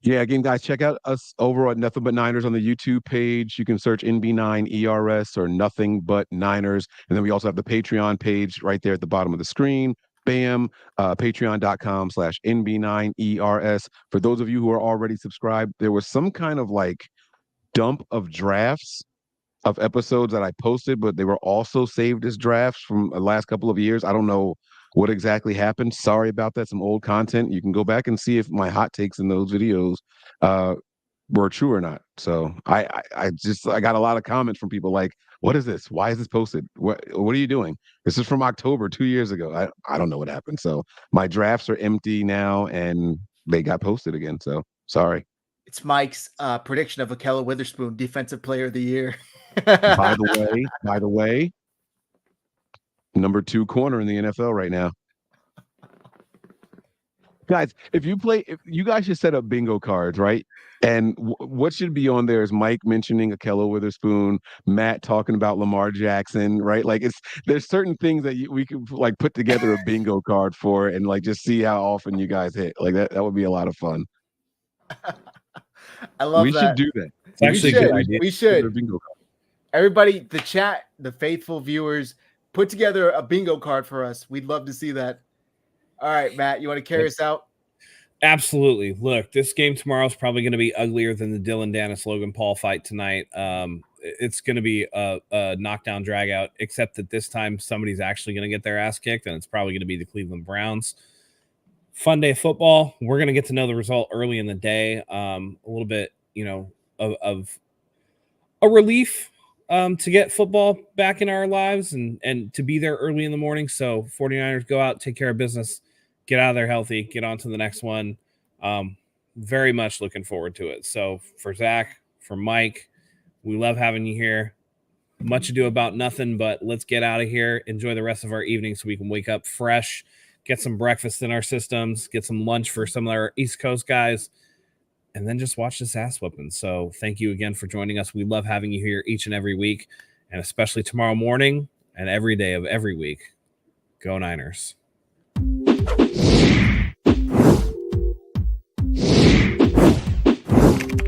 Yeah, again, guys, check out us over at Nothing But Niners on the YouTube page. You can search NB9ERS or Nothing But Niners. And then we also have the Patreon page right there at the bottom of the screen. Bam, patreon.com/NB9ERS. For those of you who are already subscribed, there was some kind of like dump of drafts of episodes that I posted, but they were also saved as drafts from the last couple of years. I don't know what exactly happened. Sorry about that. Some old content. You can go back and see if my hot takes in those videos were true or not. So I got a lot of comments from people like, what is this? Why is this posted? What are you doing? This is from October 2 years ago. I don't know what happened. So my drafts are empty now and they got posted again. So sorry. It's Mike's prediction of Ahkello Witherspoon, Defensive Player of the Year. By the way, number 2 corner in the NFL right now. Guys, if you guys should set up bingo cards, right? And what should be on there is Mike mentioning Ahkello Witherspoon, Matt talking about Lamar Jackson, right? Like there's certain things that we could like put together a bingo card for and like just see how often you guys hit. Like that would be a lot of fun. I love we that. should do that. It's actually a good idea. We should. Everybody, the chat, the faithful viewers, put together a bingo card for us. We'd love to see that. All right, Matt, you want to carry us out? Absolutely. Look, this game tomorrow is probably going to be uglier than the Dylan Dennis Logan Paul fight tonight. It's going to be a knockdown drag out, except that this time somebody's actually going to get their ass kicked, and it's probably going to be the Cleveland Browns. Fun day of football. We're going to get to know the result early in the day. A little bit, of a relief to get football back in our lives and to be there early in the morning. So 49ers, go out, take care of business, get out of there healthy, get on to the next one. Very much looking forward to it. So for Zach, for Mike, we love having you here. Much ado about nothing, but let's get out of here. Enjoy the rest of our evening so we can wake up fresh, get some breakfast in our systems, get some lunch for some of our East Coast guys, and then just watch this ass whooping. So thank you again for joining us. We love having you here each and every week, and especially tomorrow morning and every day of every week. Go Niners.